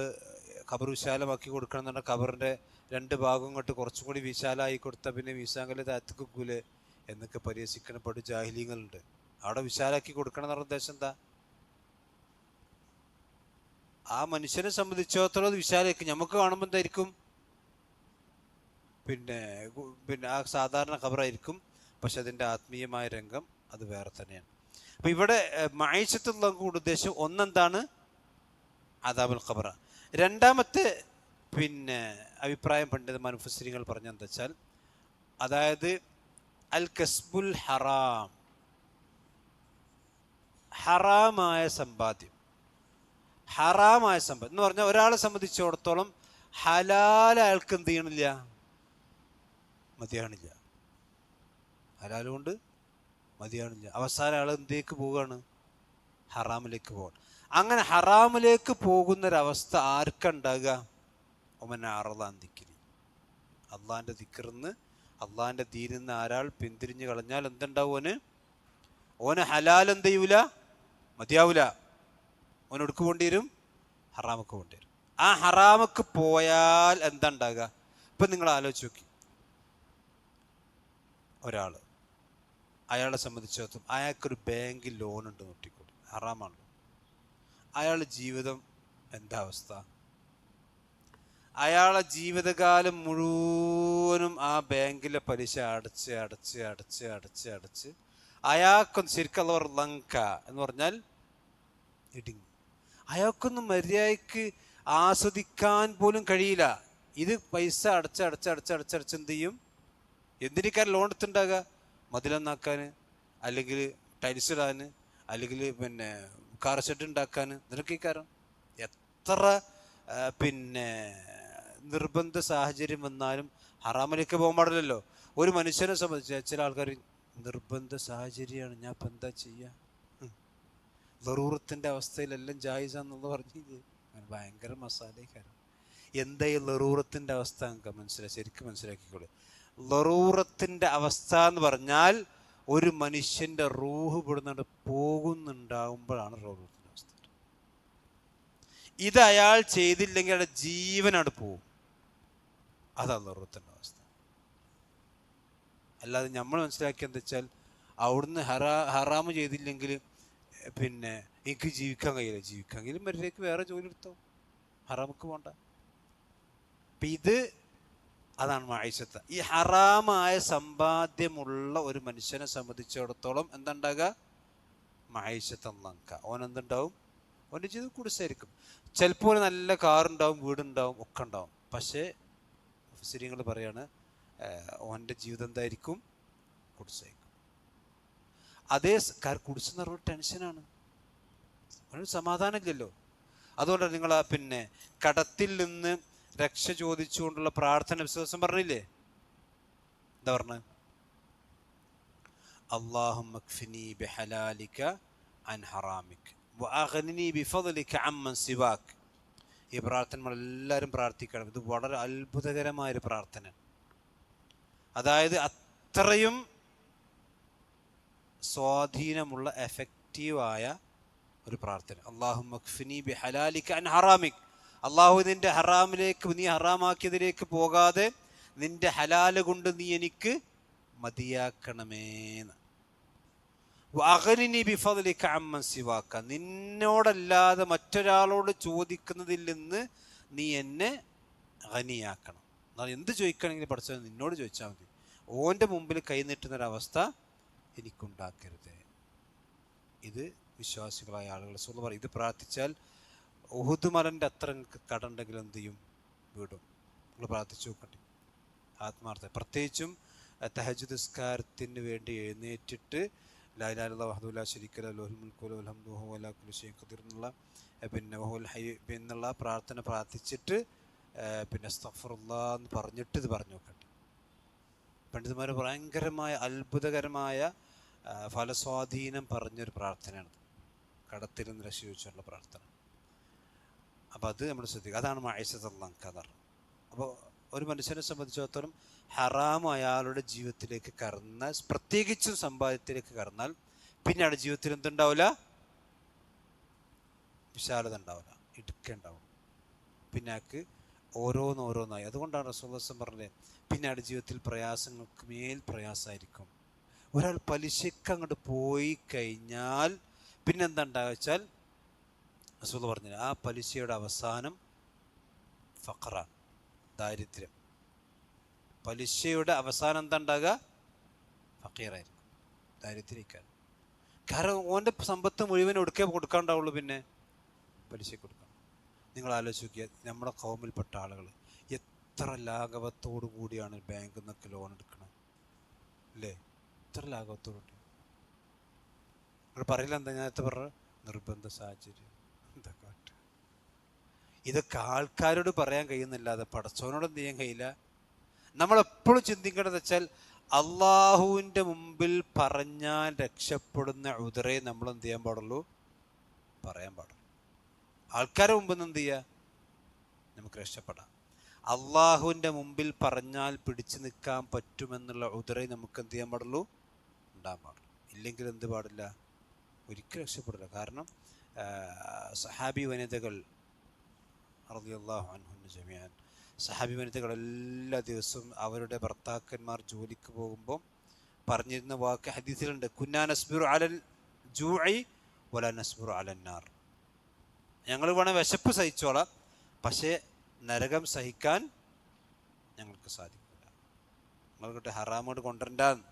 [SPEAKER 1] ഖബർ വിശാലമാക്കി കൊടുക്കണം എന്ന് പറഞ്ഞാൽ ഖബറിൻ്റെ 2 ഭാഗം ഇങ്ങോട്ട് കുറച്ചും കൂടി വിശാലമായി കൊടുത്താൽ പിന്നെ വീസാങ്കല് താത്തിക്കൂലെ എന്നൊക്കെ പരിഹസിക്കണ പടു ജാഹിലീങ്ങളുണ്ട്. അവിടെ വിശാലാക്കി കൊടുക്കണം എന്നുള്ള ഉദ്ദേശം എന്താ? ആ മനുഷ്യനെ സംബന്ധിച്ചിടത്തോളം വിശാലാക്കി നമുക്ക് കാണുമ്പോൾ എന്തായിരിക്കും? ആ സാധാരണ ഖബറായിരിക്കും, പക്ഷെ അതിൻ്റെ ആത്മീയമായ രംഗം അത് വേറെ തന്നെയാണ്. അപ്പം ഇവിടെ മഈശത്തുള്ള ഉദ്ദേശം ഒന്നെന്താണ്? അദാബുൽ ഖബറ. രണ്ടാമത്തെ അഭിപ്രായം പണ്ഡിതന്മാർ മുഫസ്സിരീങ്ങൾ പറഞ്ഞെന്താ വെച്ചാൽ, അതായത് അൽ കസ്ബുൽ ഹറാം, ഹറാമായ സമ്പാദ്യം. ഹറാമായ സമ്പാദ്യം എന്ന് പറഞ്ഞാൽ ഒരാളെ സംബന്ധിച്ചിടത്തോളം ഹലാൽ അയാൾക്ക് എന്ത് ചെയ്യണില്ല? മതിയാണില്ല. ഹലാൽ കൊണ്ട് മതിയാണില്ല. അവസാനം ആൾ എന്തേക്ക് പോവുകയാണ്? ഹറാമിലേക്ക് പോകണം. അങ്ങനെ ഹറാമിലേക്ക് പോകുന്നൊരവസ്ഥ ആർക്കുണ്ടാകുക? ഒമൻ അറള അൻ ദിക്രി, അള്ളാഹിൻ്റെ ദിക്റിന്ന്, അള്ളാഹിൻ്റെ ദീനിന്ന് ആരാൾ പിന്തിരിഞ്ഞു കളഞ്ഞാൽ എന്തുണ്ടാവും? ഓന് ഹലാൽ എന്ത് ചെയ്യൂല? മതിയാവൂല. ഓൻ എടുക്ക് പോണ്ടി വരും? ഹറാമക്ക് പോണ്ടി വരും. ആ ഹറാമക്ക് പോയാൽ എന്താ ഉണ്ടാകുക? ഇപ്പം നിങ്ങൾ ആലോചിച്ച് നോക്കി, ഒരാൾ, അയാളെ സംബന്ധിച്ചിടത്തോളം അയാൾക്കൊരു ബാങ്കിൽ ലോൺ ഉണ്ട്, നോട്ടിക്കൂടി, ഹറാമാണ്. അയാളുടെ ജീവിതം എന്താ അവസ്ഥ? അയാളെ ജീവിതകാലം മുഴുവനും ആ ബാങ്കിലെ പലിശ അടച്ച് അടച്ച് അടച്ച് അടച്ച് അടച്ച് അയാൾക്കൊന്ന് ശരിക്കുള്ള ലങ്ക എന്ന് പറഞ്ഞാൽ ഇടുങ്ങി. അയാൾക്കൊന്നും മര്യാദയ്ക്ക് ആസ്വദിക്കാൻ പോലും കഴിയില്ല. ഇത് പൈസ അടച്ച് അടച്ച് അടച്ച് അടച്ചടച്ച് എന്ത് ചെയ്യും? എന്തിനേക്കാൻ ലോൺ എടുത്തുണ്ടാകുക? മതിലൊന്നാക്കാൻ, അല്ലെങ്കിൽ ടൈൽസ് ഇടാൻ, അല്ലെങ്കിൽ കാർ ഷെഡ് ഉണ്ടാക്കാൻ. ഇതിനൊക്കെ ഈ കാരണം എത്ര നിർബന്ധ സാഹചര്യം വന്നാലും ഹറാമിലേക്ക് പോകാൻ പാടില്ലല്ലോ. ഒരു മനുഷ്യനെ സംബന്ധിച്ച് ചില ആൾക്കാർ നിർബന്ധ സാഹചര്യമാണ്, ഞാൻ ഇപ്പം എന്താ ചെയ്യുക, ലറൂറത്തിൻ്റെ അവസ്ഥയിലെല്ലാം ജായിസാന്നുള്ളത് പറഞ്ഞില്ലേ? ഭയങ്കര മസാലക്കാരൻ. എന്താ ഈ ലറൂറത്തിൻ്റെ അവസ്ഥ? നമുക്ക് ശരിക്കും മനസ്സിലാക്കിക്കോളൂ. ലറൂറത്തിൻ്റെ അവസ്ഥ എന്ന് പറഞ്ഞാൽ ഒരു മനുഷ്യൻ്റെ റൂഹ് ഇവിടുന്ന് പോകുന്നുണ്ടാവുമ്പോഴാണ് ലറൂറത്തിൻ്റെ അവസ്ഥ. ഇത് അയാൾ ചെയ്തില്ലെങ്കിൽ അയാളുടെ ജീവനോട് പോവും. അതാണ് ലറൂറത്തിൻ്റെ അവസ്ഥ. അല്ലാതെ നമ്മൾ മനസ്സിലാക്കിയെന്താ വെച്ചാൽ അവിടുന്ന് ഹറാമ് ചെയ്തില്ലെങ്കിൽ എനിക്ക് ജീവിക്കാൻ കഴിയില്ല. ജീവിക്കാൻ കഴിയും മര്യാദയ്ക്ക് വേറെ ജോലി എടുത്തോ, ഹറാമക്ക് പോണ്ട. അപ്പം അതാണ് മഈശത്ത്. ഈ ഹറാമായ സമ്പാദ്യമുള്ള ഒരു മനുഷ്യനെ സംബന്ധിച്ചിടത്തോളം എന്താണ്ടാകുക? മഈശത്ത് ലങ്ക. ഓൻ എന്തുണ്ടാവും? ഓൻ്റെ ജീവിതം കുടിസായിരിക്കും. ചിലപ്പോൾ നല്ല കാറുണ്ടാവും, വീടുണ്ടാവും, ഒക്കെ ഉണ്ടാവും. പക്ഷേ മുഫസ്സിരീങ്ങൾ പറയാണ് ഓൻ്റെ ജീവിതം എന്തായിരിക്കും? കുടിസായിരിക്കും. അതേ കുടിച്ചെന്ന് പറഞ്ഞ ടെൻഷനാണ്, അവനൊരു സമാധാനമില്ലല്ലോ. അതുകൊണ്ടാണ് നിങ്ങൾ കടത്തിൽ നിന്ന് രക്ഷ ചോദിച്ചുകൊണ്ടുള്ള പ്രാർത്ഥന വിശ്വാസം പറഞ്ഞില്ലേ? എന്താ പറഞ്ഞത്? അല്ലാഹുമ്മ ക്ഫിനി ബിഹലാലിക അൻ ഹറാമിക വഅഗ്നിനി ബിഫദ്ലിക അമ്മൻ സിവാക്. ഈ പ്രാർത്ഥന നമ്മളെല്ലാവരും പ്രാർത്ഥിക്കണം. ഇത് വളരെ അത്ഭുതകരമായൊരു പ്രാർത്ഥന. അതായത് അത്രയും സ്വാധീനമുള്ള എഫക്റ്റീവായ ഒരു പ്രാർത്ഥന. അല്ലാഹുമ്മ ക്ഫിനി ബിഹലാലിക അൻ ഹറാമിക. അള്ളാഹു നിന്റെ ഹറാമിലേക്ക്, നീ ഹറാമാക്കിയതിലേക്ക് പോകാതെ നിന്റെ ഹലാല് കൊണ്ട് നീ എനിക്ക് മതിയാക്കണമേന്ന്. വഅഗ്നിനി ബിഫദ്ലിക അമ്മൻ സിവാക. നിന്നോടല്ലാതെ മറ്റൊരാളോട് ചോദിക്കുന്നതിൽ നിന്ന് നീ എന്നെ ഗനിയാക്കണം. എന്ത് ചോദിക്കണമെങ്കിലും പഠിച്ചത് നിന്നോട് ചോദിച്ചാൽ മതി. ഓൻ്റെ മുമ്പിൽ കൈ നീട്ടുന്നൊരവസ്ഥ എനിക്കുണ്ടാക്കരുത്. ഇത് വിശ്വാസികളായ ആളുകൾ റസൂൽ പറയും. ഇത് പ്രാർത്ഥിച്ചാൽ ഉഹുദ് മലൻ്റെ അത്ര നിങ്ങൾക്ക് കട ഉണ്ടെങ്കിൽ എന്ത് ചെയ്യും? വീടും. നിങ്ങൾ പ്രാർത്ഥിച്ചു നോക്കണ്ടേ ആത്മാർത്ഥ. പ്രത്യേകിച്ചും തഹജ്ജുദ് നിസ്കാരത്തിന് വേണ്ടി എഴുന്നേറ്റിട്ട് ലാ ഇലാഹ ഇല്ലല്ലാഹു വഹ്ദഹു ലാ ശരീക ലഹു ലഹുൽ മുൽക്കു വലഹുൽ ഹംദു വഹുവ അലാ കുല്ലി ഷൈഇൻ ഖദീർ എന്നുള്ള പിന്നെ വഹുവൽ ഹയ്യ് എന്നുള്ള പ്രാർത്ഥന പ്രാർത്ഥിച്ചിട്ട് പിന്നെ അസ്തഗ്ഫിറുല്ലാഹ് എന്ന് പറഞ്ഞിട്ട് ഇത് പറഞ്ഞു നോക്കട്ടെ. പണ്ഡിതന്മാർ ഭയങ്കരമായ അത്ഭുതകരമായ ഫലസ്വാധീനം പറഞ്ഞൊരു പ്രാർത്ഥനയാണ് കടത്തിൽ നിന്ന് രക്ഷ പ്രാർത്ഥന. അപ്പോൾ അത് നമ്മൾ ശ്രദ്ധിക്കുക. അതാണ് മഅീശത്തുൽ ഖദർ. അപ്പോൾ ഒരു മനുഷ്യനെ സംബന്ധിച്ചിടത്തോളം ഹറാം അയാളുടെ ജീവിതത്തിലേക്ക് കടന്ന, പ്രത്യേകിച്ചും സമ്പാദ്യത്തിലേക്ക് കടന്നാൽ പിന്നെ അയാളുടെ ജീവിതത്തിൽ എന്തുണ്ടാവില്ല? വിശാലത ഉണ്ടാവില്ല, ഇടുക്കുണ്ടാവും. പിന്നെ അയാൾക്ക് ഓരോന്നോരോന്നായി. അതുകൊണ്ടാണ് റസൂലുള്ളാഹി സ്വല്ലല്ലാഹു അലൈഹി വസല്ലം പറഞ്ഞത് പിന്നെ അയാളുടെ ജീവിതത്തിൽ പ്രയാസങ്ങൾക്ക് മേൽ പ്രയാസമായിരിക്കും. ഒരാൾ പലിശക്ക് അങ്ങോട്ട് പോയി കഴിഞ്ഞാൽ പിന്നെന്താ ഉണ്ടാകുക വെച്ചാൽ റസൂൽ പറഞ്ഞത് ആ പലിശയുടെ അവസാനം ഫഖറാണ്, ദാരിദ്ര്യം. പലിശയുടെ അവസാനം എന്താ ഉണ്ടാകുക? ഫഖീറായിരിക്കും, ദാരിദ്ര്യക്കാണ്. കാരണം ഓൻ്റെ സമ്പത്ത് മുഴുവൻ ഒടുക്കേ കൊടുക്കാണ്ടാവുള്ളൂ, പിന്നെ പലിശ കൊടുക്കണം. നിങ്ങൾ ആലോചിച്ച് നോക്കിയാൽ നമ്മുടെ കൗമിൽപ്പെട്ട ആളുകൾ എത്ര ലാഘവത്തോടു കൂടിയാണ് ബാങ്കിൽ നിന്നൊക്കെ ലോൺ എടുക്കണം അല്ലേ? എത്ര ലാഘവത്തോടുകൂടി. നിങ്ങൾ പറയില്ല എന്താ ഞാനത്തെ പറഞ്ഞ നിർബന്ധ സാഹചര്യം എന്താ കാട്ടുക. ഇതൊക്കെ ആൾക്കാരോട് പറയാൻ കഴിയുന്നില്ലാതെ പടച്ചവനോട് എന്ത് ചെയ്യാൻ കഴിയില്ല. നമ്മളെപ്പോഴും ചിന്തിക്കേണ്ടത് വെച്ചാൽ അള്ളാഹുവിൻ്റെ മുമ്പിൽ പറഞ്ഞാൽ രക്ഷപ്പെടുന്ന ഉദറേ നമ്മൾ എന്ത് ചെയ്യാൻ പാടുള്ളൂ, പറയാൻ പാടുള്ളൂ. ആൾക്കാരുടെ മുമ്പിൽ നിന്ന് എന്ത് ചെയ്യുക, നമുക്ക് രക്ഷപ്പെടാം. അള്ളാഹുവിൻ്റെ മുമ്പിൽ പറഞ്ഞാൽ പിടിച്ചു നിൽക്കാൻ പറ്റുമെന്നുള്ള ഉദറേ നമുക്ക് എന്ത് ചെയ്യാൻ പാടുള്ളൂ, ഉണ്ടാകാൻ പാടുള്ളൂ. ഇല്ലെങ്കിൽ എന്ത് പാടില്ല, ഒരിക്കലും രക്ഷപ്പെടില്ല. കാരണം സഹാബി വനിതകൾ റളിയല്ലാഹു അൻഹുന്ന ജമീഅൻ, സഹാബി വനിതകൾ എല്ലാ ദിവസവും അവരുടെ ഭർത്താക്കന്മാർ ജോലിക്ക് പോകുമ്പോൾ പറഞ്ഞിരുന്ന വാക്ക് ഹദീസിലുണ്ട്, കുന്നാ നസ്ബിറു അലൽ ജൂഇ വലാ നസ്ബിറു അലൻ നാർ. ഞങ്ങൾ വേണേൽ വിശപ്പ് സഹിച്ചോളാം, പക്ഷേ നരകം സഹിക്കാൻ ഞങ്ങൾക്ക് സാധിക്കില്ല. നിങ്ങൾക്കിട്ട് ഹറാമോട് കൊണ്ടുവരണ്ടാന്ന്.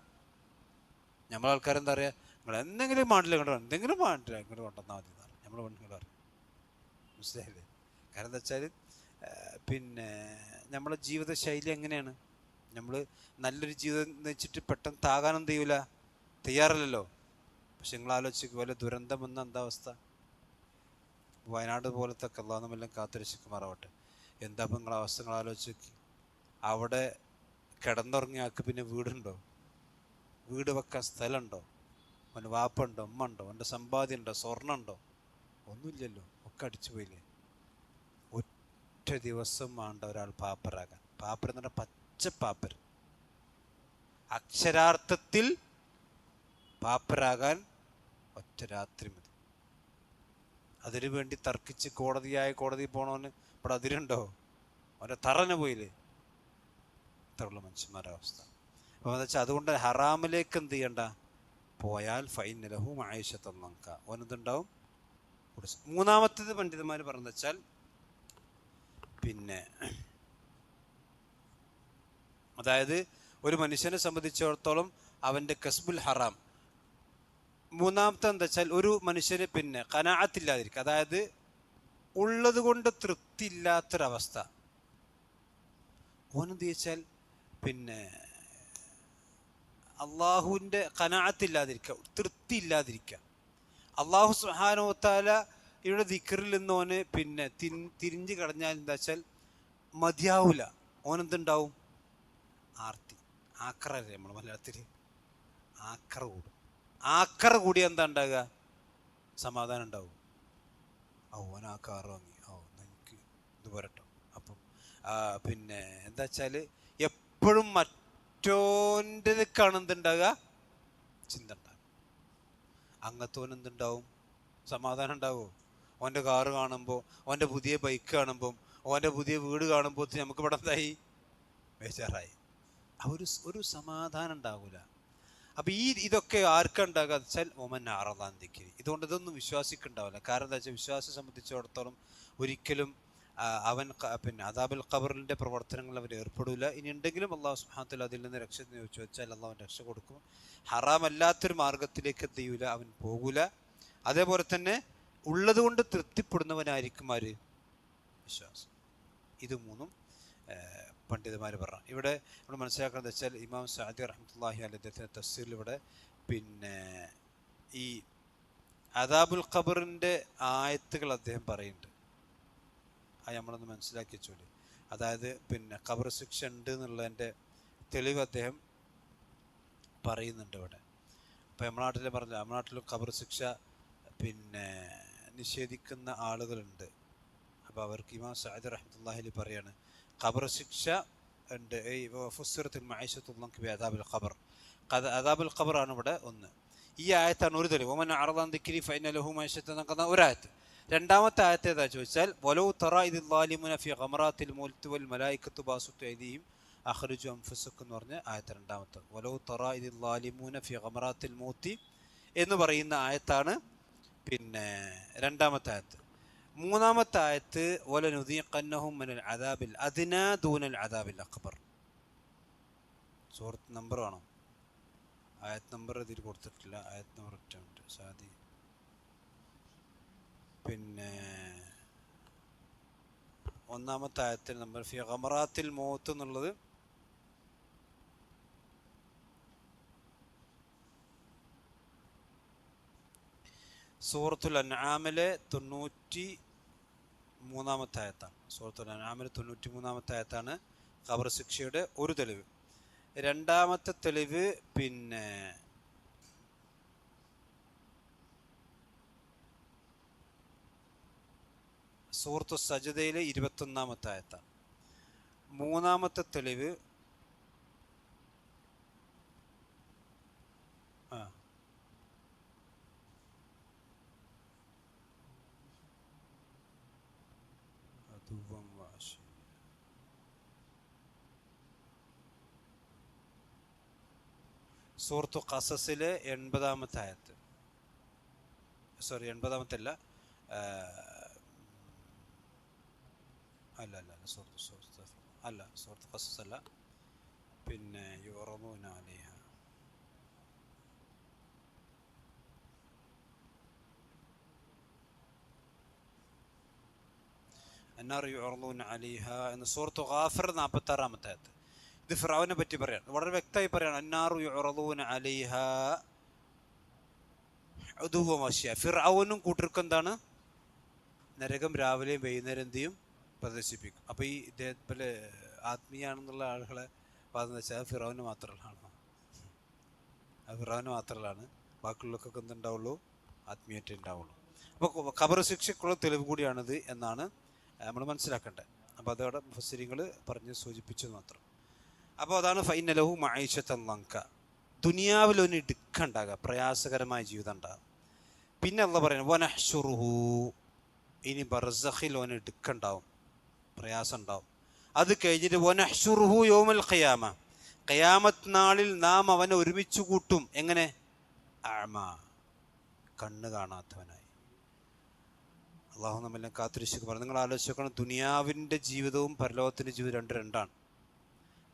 [SPEAKER 1] നമ്മളെ ആൾക്കാരെന്താ പറയുക, നിങ്ങൾ എന്തെങ്കിലും മാണ്ടില്ല കൊണ്ടു, എന്തെങ്കിലും മാണ്ടില്ല ഇങ്ങോട്ട് കൊണ്ടുവന്നാൽ മതി എന്നാണ് നമ്മൾ പെണ്ണുങ്ങൾ പറയും. മനസ്സിലായില്ലേ? കാരണം എന്താ വെച്ചാൽ പിന്നെ നമ്മളെ ജീവിതശൈലി എങ്ങനെയാണ്, നമ്മൾ നല്ലൊരു ജീവിതം വെച്ചിട്ട് പെട്ടെന്ന് താകാൻ എന്ത് ചെയ്യൂല, തയ്യാറല്ലല്ലോ. പക്ഷെ നിങ്ങൾ ആലോചിക്കുക, വല്ല ദുരന്തം വന്ന എന്താ അവസ്ഥ? വയനാട് പോലത്തെ അല്ലാഹു നമ്മെല്ലാം കാത്തുരക്ഷിക്കുമാറാവട്ടെ. എന്താ ഇപ്പം നിങ്ങളെ അവസ്ഥ നിങ്ങൾ ആലോചിച്ച് നോക്കി. അവിടെ കിടന്നുറങ്ങിയ ആൾക്ക് പിന്നെ വീടുണ്ടോ? വീട് വെക്കാൻ സ്ഥലമുണ്ടോ? അവൻ്റെ വാപ്പുണ്ടോ, ഉമ്മ ഉണ്ടോ, അവൻ്റെ സമ്പാദ്യം ഉണ്ടോ, സ്വർണ്ണം ഉണ്ടോ? ഒന്നുമില്ലല്ലോ, ഒക്കെ അടിച്ചു പോയില്ലേ. ഒറ്റ ദിവസം വേണ്ട ഒരാൾ പാപ്പരാകാൻ. പാപ്പർ എന്ന് പറഞ്ഞാൽ പച്ചപ്പാപ്പർ, അക്ഷരാർത്ഥത്തിൽ പാപ്പരാകാൻ ഒറ്റ രാത്രി മതി. അതിനു വേണ്ടി തർക്കിച്ച് കോടതി പോണവന് ഇവിടെ അതിരുണ്ടോ? അവൻ്റെ തറന് പോയില്ലേ. ഇത്രയുള്ള മനുഷ്യന്മാരുടെ അവസ്ഥ. അപ്പോൾ എന്താ വെച്ചാൽ അതുകൊണ്ട് ഹറാമിലേക്ക് എന്ത് ചെയ്യണ്ട, പോയാൽ ഫൈൻ ലഹു മഈശത്തൻ ദൻക, ഓനെന്തുണ്ടാവും. മൂന്നാമത്തേത് പണ്ഡിതന്മാർ പറഞ്ഞു വെച്ചാൽ പിന്നെ അതായത് ഒരു മനുഷ്യനെ സംബന്ധിച്ചിടത്തോളം അവൻ്റെ കസ്ബുൽ ഹറാം. മൂന്നാമത്തെ എന്താ വെച്ചാൽ ഒരു മനുഷ്യന് പിന്നെ ഖനാഅത്തില്ലാതിരിക്കുക, അതായത് ഉള്ളത് കൊണ്ട് തൃപ്തി ഇല്ലാത്തൊരവസ്ഥ. ഓനെന്ത് ചോദിച്ചാൽ പിന്നെ അള്ളാഹുവിൻ്റെ ഖനാഅത്തില്ലാതിരിക്കുക, തൃപ്തി ഇല്ലാതിരിക്കുക. അള്ളാഹു സുബ്ഹാനഹു വ തആല ഇവിടെ ദിക്റിൽ നിന്ന് ഓന് പിന്നെ തിരിഞ്ഞു കളഞ്ഞാൽ എന്താ വെച്ചാൽ മതിയാവൂല. ഓനെന്തുണ്ടാവും, ആർത്തി, ആക്രല്ലേ നമ്മൾ മലയാളത്തിൽ ആക്ര കൂടും. ആക്ര കൂടി എന്താ ഉണ്ടാകുക, സമാധാനം ഉണ്ടാവും. ഓൻ ആ കാറ് വാങ്ങി, എനിക്ക് ഇത് പോരട്ടോ. അപ്പം പിന്നെ എന്താ വെച്ചാൽ എപ്പോഴും മറ്റോൻ്റെക്കാണ് എന്തുണ്ടാകുക, ചിന്ത ഉണ്ടാകുക. അങ്ങത്തോൻ എന്തുണ്ടാവും, സമാധാനം ഉണ്ടാവുമോ? ഓൻ്റെ കാറ് കാണുമ്പോൾ, ഓൻ്റെ പുതിയ ബൈക്ക് കാണുമ്പം, ഓൻ്റെ പുതിയ വീട് കാണുമ്പോൾ നമുക്ക് ഇവിടെ എന്തായി, ബേജാറായി. ഒരു സമാധാനം ഉണ്ടാവില്ല. അപ്പം ഇതൊക്കെ ആർക്കുണ്ടാകുക വെച്ചാൽ ഒമൻ അറളാൻ ദിക്രി. ഇതുകൊണ്ട് ഇതൊന്നും വിശ്വാസിക്കുണ്ടാവില്ല. കാരണം എന്താ വെച്ചാൽ വിശ്വാസിയെ സംബന്ധിച്ചിടത്തോളം ഒരിക്കലും അവൻ പിന്നെ അദാബുൽ ഖബറിൻ്റെ പ്രവർത്തനങ്ങൾ അവർ ഏർപ്പെടില്ല. ഇനി ഉണ്ടെങ്കിലും അള്ളാഹു സുബ്ഹാനഹു വ തആല അതിൽ നിന്ന് രക്ഷ ചോദിച്ചു വെച്ചാൽ അള്ളാഹു രക്ഷ കൊടുക്കും. ഹറാമല്ലാത്തൊരു മാർഗത്തിലേക്ക് എന്ത് ചെയ്യൂല, അവൻ പോകൂല. അതേപോലെ തന്നെ ഉള്ളത് കൊണ്ട് തൃപ്തിപ്പെടുന്നവനായിരിക്കും ആര്? വിശ്വാസം. ഇത് മൂന്നും പണ്ഡിതന്മാർ പറഞ്ഞു. ഇവിടെ നമ്മൾ മനസ്സിലാക്കുന്നത് വെച്ചാൽ ഇമാം സഅദി റഹ്മത്തുള്ളാഹി അലൈഹി അദ്ദേഹത്തിൻ്റെ തഫ്സീറിൽ ഇവിടെ പിന്നെ ഈ അദാബുൽ ഖബറിൻ്റെ ആയത്തുകൾ അദ്ദേഹം പറയുന്നുണ്ട്. അത് നമ്മളൊന്ന് മനസ്സിലാക്കി വെച്ചോളി. അതായത് പിന്നെ ഖബർ ശിക്ഷ ഉണ്ട് എന്നുള്ളതിൻ്റെ തെളിവ് അദ്ദേഹം പറയുന്നുണ്ട് ഇവിടെ. ഇപ്പോൾ നമ്മുടെ നാട്ടിൽ പറഞ്ഞില്ല, നമ്മുടെ നാട്ടിലും ഖബർ ശിക്ഷ പിന്നെ നിഷേധിക്കുന്ന ആളുകളുണ്ട്. അപ്പോൾ അവർക്ക് ഇമാം സഅദി റഹ്മത്തുള്ളാഹി അലൈഹി പറയാണ് ഖബർ ശിക്ഷ ഉണ്ട്. ഈ ഫുസ്സിറത്തുൽ മഈശത്തുൽ ബി അദാബിൽ ഖബർ, അദാബുൽ ഖബർ ആണ് ഇവിടെ ഒന്ന്. ഈ ആയത്താണ് ഒരു തെളിവ്. വമൻ അഅറദ അൻ ദിക്രി ഫഇന്ന ലഹു മഈശത്തൻ എന്നൊക്കെ ഒരു ആയത്ത്. രണ്ടാമത്തെ ആയത്ത് ഏതാ ചോദിച്ചാൽ വലൗ തറാ ഇദിൽ ളാലിമൂന ഫി ഖമറാത്തിൽ മൗത്ത് വൽ മലായികത്തു ബാസുത്തു ഐദിഹിം അഖ്റിജു അൻഫുസക്കും എന്ന് പറഞ്ഞ ആയത്ത് രണ്ടാമത്തെ. വലൗ തറാ ഇദിൽ ളാലിമൂന ഫി ഖമറാത്തിൽ മൗത്തി എന്ന് പറയുന്ന ആയത്താണ് പിന്നെ രണ്ടാമത്തെ ആയത്ത്. മൂന്നാമത്തെ ആയത്ത് വലനുദീഖന്നഹും മിനൽ അദാബിൽ അദ്നാ ദൂനൽ അദാബിൽ അക്ബർ. സൂറത്ത് നമ്പർ ആണോ? ആയത്ത് നമ്പർ ഇതിൽ കൊടുത്തിട്ടില്ല. ആയത്ത് നമ്പർ ഒറ്റ സാദി. പിന്നെ ഒന്നാമത്തെ ആയത്തിൽ നമ്പർ ഫി ഖമറാത്തിൽ മൗത്ത് എന്നുള്ളത് സൂറത്തുൽ അൻആമിലെ 93-ാമത്തെ ആയത്താണ്. സൂറത്തുൽ അൻആമിലെ 93-ാമത്തെ ആയത്താണ് ഖബർ ശിക്ഷയുടെ ഒരു തെളിവ്. രണ്ടാമത്തെ തെളിവ് പിന്നെ സൂറത്തു സജദയിലെ 21-ാമത്തെ ആയത്താണ്. മൂന്നാമത്തെ തെളിവ് സൂറത്തു ഖസസിലെ 80-ാമത്തെ ആയത്ത്. സോറി 80-ാമത്തെ അല്ല, സൂറത്ത് ഖസസ് അല്ല, പിന്നെ യുറദൂന അലൈഹ. അന്നാർ യുറദൂന അലൈഹ എന്ന സൂറത്തു ഗാഫിർ 46-ാമത്തെ ആയത്ത്. ഇത് ഫിർഔനെ പറ്റി പറയാണ്, വളരെ വ്യക്തമായി പറയാണ്. അന്നാറു യുറദൂന അലൈഹ ഉദുവ്വൻ വശിയ. ഫിർഔനും കൂട്ടർക്കും എന്താണ്? നരകം രാവിലെയും വൈകുന്നേരം എന്ത് ചെയ്യും? പ്രദർശിപ്പിക്കും. അപ്പോൾ ഈ ഇദ്ദേഹത്തിലെ ആത്മീയാണെന്നുള്ള ആളുകളെ വാദം വെച്ചാൽ ഫിറൗന് മാത്രമുള്ളതാണ്. അത് ഫിറൗന് മാത്രമുള്ളതാണ്. ബാക്കിയുള്ളവർക്കൊക്കെ എന്തുണ്ടാവുള്ളൂ? ആത്മീയത്തെ ഉണ്ടാവുള്ളൂ. അപ്പോൾ ഖബർ ശിക്ഷയ്ക്കുള്ള തെളിവ് കൂടിയാണിത് എന്നാണ് നമ്മൾ മനസ്സിലാക്കേണ്ടത്. അപ്പോൾ അതോടെ മുഫസ്സിരിങ്ങൾ പറഞ്ഞ് സൂചിപ്പിച്ചു മാത്രം. അപ്പോൾ അതാണ് ഫൈന ലഹു മഈശത്തൻ ലങ്ക. ദുനിയാവിൽ ഒന്ന് ഇടുക്കുണ്ടാകുക, പ്രയാസകരമായ ജീവിതം ഉണ്ടാകുക. പിന്നെ അള്ളാഹ് പറയുന്നത് വനഹ്ശുറുഹു, ഇനി ബർസഖിൽ ഓന് ഇടുക്കുണ്ടാവും, പ്രയാസം ഉണ്ടാവും. അത് കഴിഞ്ഞിട്ട് വനഹ്ശുറുഹു യൗമൽ ഖിയാമ, ഖിയാമത്ത് നാളിൽ നാം അവനെ ഒരുമിച്ച് കൂട്ടും. എങ്ങനെ? അഅമ, കണ്ണ് കാണാത്തവനായി. അള്ളാഹു നമ്മളെ കാത്തിരിച്ചു പറഞ്ഞു. നിങ്ങൾ ആലോചിക്കണം, ദുനിയാവിൻ്റെ ജീവിതവും പരലോകത്തിൻ്റെ ജീവിതവും രണ്ടാണ്.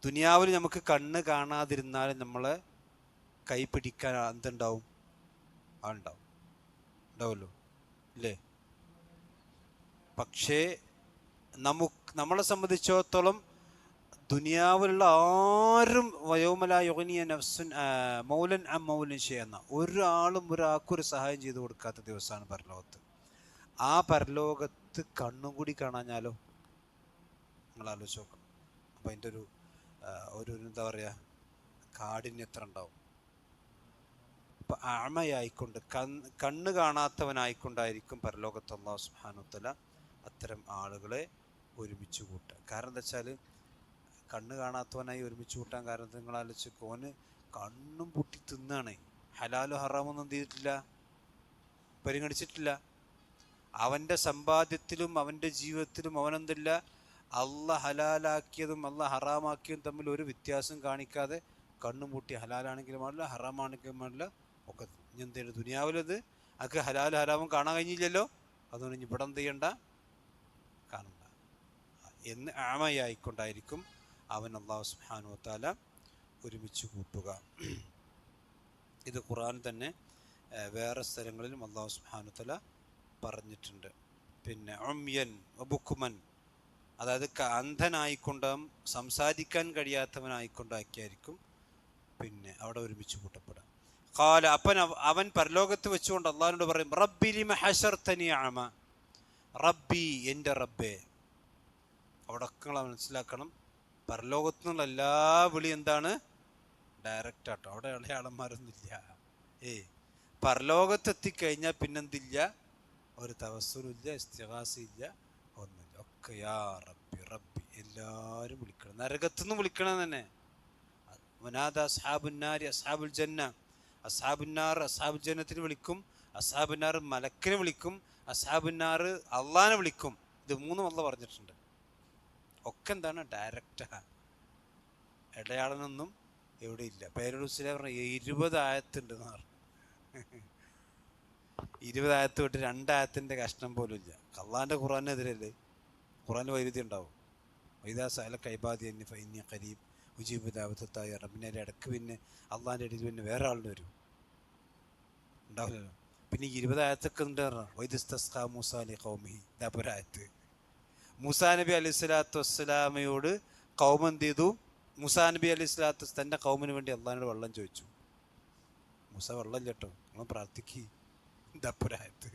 [SPEAKER 1] ദുനിയാവിൽ നമുക്ക് കണ്ണ് കാണാതിരുന്നാലും നമ്മളെ കൈ പിടിക്കാൻ എന്തുണ്ടാവും? ആളുണ്ടാവും, ഉണ്ടാവുമല്ലോ ഇല്ലേ? പക്ഷേ നമ്മളെ സംബന്ധിച്ചിടത്തോളം ദുനിയാവിലുള്ള ആരും വയോമല യുഗ്നിയ നഫ്സുൻ മൗലൻ അം മൗലൻ ചെയ്യുന്ന ഒരാളും ഒരാൾക്കൊരു സഹായം ചെയ്തു കൊടുക്കാത്ത ദിവസമാണ് പരലോകത്ത്. ആ പരലോകത്ത് കണ്ണും കൂടി കാണാഞ്ഞാലോ? നിങ്ങൾ ആലോചിച്ച് നോക്കണം. അപ്പം അതിൻ്റെ ഒരു എന്താ പറയുക, കാഠിന്യം എത്ര ഉണ്ടാവും. അപ്പം അമയായിക്കൊണ്ട് കണ്ണ് കാണാത്തവനായിക്കൊണ്ടായിരിക്കും പരലോകത്ത് അല്ലാഹു സുബ്ഹാനഹു വ തആല അത്തരം ആളുകളെ ഒരുമിച്ച് കൂട്ടുക. കാരണം എന്താ വെച്ചാൽ കണ്ണ് കാണാത്തവനായി ഒരുമിച്ച് കൂട്ടാൻ കാരണം നിങ്ങൾ ആലോചിച്ച്, ഓന് കണ്ണും പൊട്ടി തിന്നാണ്. ഹലാലും ഹറാമൊന്നും എന്ത് ചെയ്തിട്ടില്ല? പരിഗണിച്ചിട്ടില്ല. അവൻ്റെ സമ്പാദ്യത്തിലും അവൻ്റെ ജീവിതത്തിലും അവനെന്തില്ല? അള്ളാഹ് ഹലാലാക്കിയതും അള്ളാഹ് ഹറാമാക്കിയതും തമ്മിൽ ഒരു വ്യത്യാസം കാണിക്കാതെ കണ്ണും പൂട്ടി ഹലാലാണെങ്കിലും പാടില്ല ഹറാമാണെങ്കിലും പാടില്ല ഒക്കെ. ഇനി എന്തെയ്യണ്ട? ദുനിയാവിലത് അതൊക്കെ ഹലാലും ഹറാമും കാണാൻ കഴിഞ്ഞില്ലല്ലോ, അതുകൊണ്ട് ഇനി ഇവിടെ എന്ത് ചെയ്യണ്ട? കാണണ്ട എന്ന് ആമയായിക്കൊണ്ടായിരിക്കും അവൻ അല്ലാഹു സുബ്ഹാനഹു വ തആല ഒരുമിച്ച് കൂട്ടുക. ഇത് ഖുർആൻ തന്നെ വേറെ സ്ഥലങ്ങളിലും അല്ലാഹു സുബ്ഹാനഹു വ തആല പറഞ്ഞിട്ടുണ്ട്. പിന്നെ ഉംയൻ ബുക്കുമൻ, അതായത് അന്ധനായിക്കൊണ്ടും സംസാരിക്കാൻ കഴിയാത്തവനായിക്കൊണ്ടാക്കിയായിരിക്കും പിന്നെ അവിടെ ഒരുമിച്ച് കൂട്ടപ്പെടുക. ഖാല, അവൻ പരലോകത്ത് വെച്ചുകൊണ്ട് അള്ളാഹിനോട് പറയും, റബ്ബി ലിമ ഹശർതനി അഅമ, റബ്ബി, എൻ്റെ റബ്ബേ. അവിടെ മനസ്സിലാക്കണം, പരലോകത്തു നിന്നുള്ള എല്ലാ വിളി എന്താണ്? ഡയറക്റ്റ് ആട്ടോ. അവിടെ ഇളയാളന്മാരൊന്നുമില്ല. പരലോകത്തെത്തിക്കഴിഞ്ഞാൽ പിന്നെന്തില്ല? ഒരു തവസ്സുലില്ല, ഇസ്തിഗാസയില്ല, ഒന്നുമില്ല. ഒക്കെ യാ റബ്ബി റബ്ബി എല്ലാവരും വിളിക്കണം. നരകത്തുനിന്ന് വിളിക്കണം തന്നെ. മുനാദ അസ്ഹാബുന്നാരി അസ്ഹാബുൽ ജന്ന, അസ്ഹാബുന്നാർ അസ്ഹാബുൽ ജന്നത്തിന് വിളിക്കും, അസ്ഹാബുന്നാർ മലക്കിനെ വിളിക്കും, അസ്ഹാബുന്നാർ അള്ളാഹിനെ വിളിക്കും. ഇത് മൂന്നും അള്ളാഹ് പറഞ്ഞിട്ടുണ്ട്. ഒക്കെ എന്താണ്? ഡയറക്റ്റാ. ഇടയാളനൊന്നും എവിടെ ഇല്ല. പേരൂർ പറഞ്ഞ 20 ആയത്തുണ്ടെന്ന് പറഞ്ഞു. 20 ആയത്ത് വിട്ട് 2 ആയത്തിൻ്റെ കഷ്ണം പോലും ഇല്ല. അള്ളാഹിൻ്റെ ഖുർആനെതിരല്ലേ? ഖുർആൻ വൈരുദ്ധ്യം ഉണ്ടാവും. വൈദാ സഅല കൈബാദി അന്നി ഫഇന്നി ഖരീബ് ഉജീബു ദഅവത്തത്തായ റബ്ബിനെ ഇടയ്ക്ക് പിന്നെ അള്ളാഹിൻ്റെ ഇടയിൽ പിന്നെ വേറെ ആളിന് വരും, ഉണ്ടാവില്ലല്ലോ. പിന്നെ 20 ആയത്തൊക്കെ ഉണ്ട് പറഞ്ഞാൽ വൈദിസ്തസ്ഖാ മൂസാ ലി ഖൗമിഹി, ഇതാപ്പൊരായത്ത്. മൂസാ നബി അലൈഹി സ്വലാത്തു വസ്സലാമയോട് കൗമ് എന്ത് ചെയ്തു? മൂസാ നബി അലൈഹി സ്വലാത്തു തൻ്റെ കൗമിന് വേണ്ടി അള്ളാഹിനോട് വെള്ളം ചോദിച്ചു. മൂസ വെള്ളം കേട്ടോ, നിങ്ങൾ പ്രാർത്ഥിക്ക്, ഇതാപ്പൊരായത്ത്.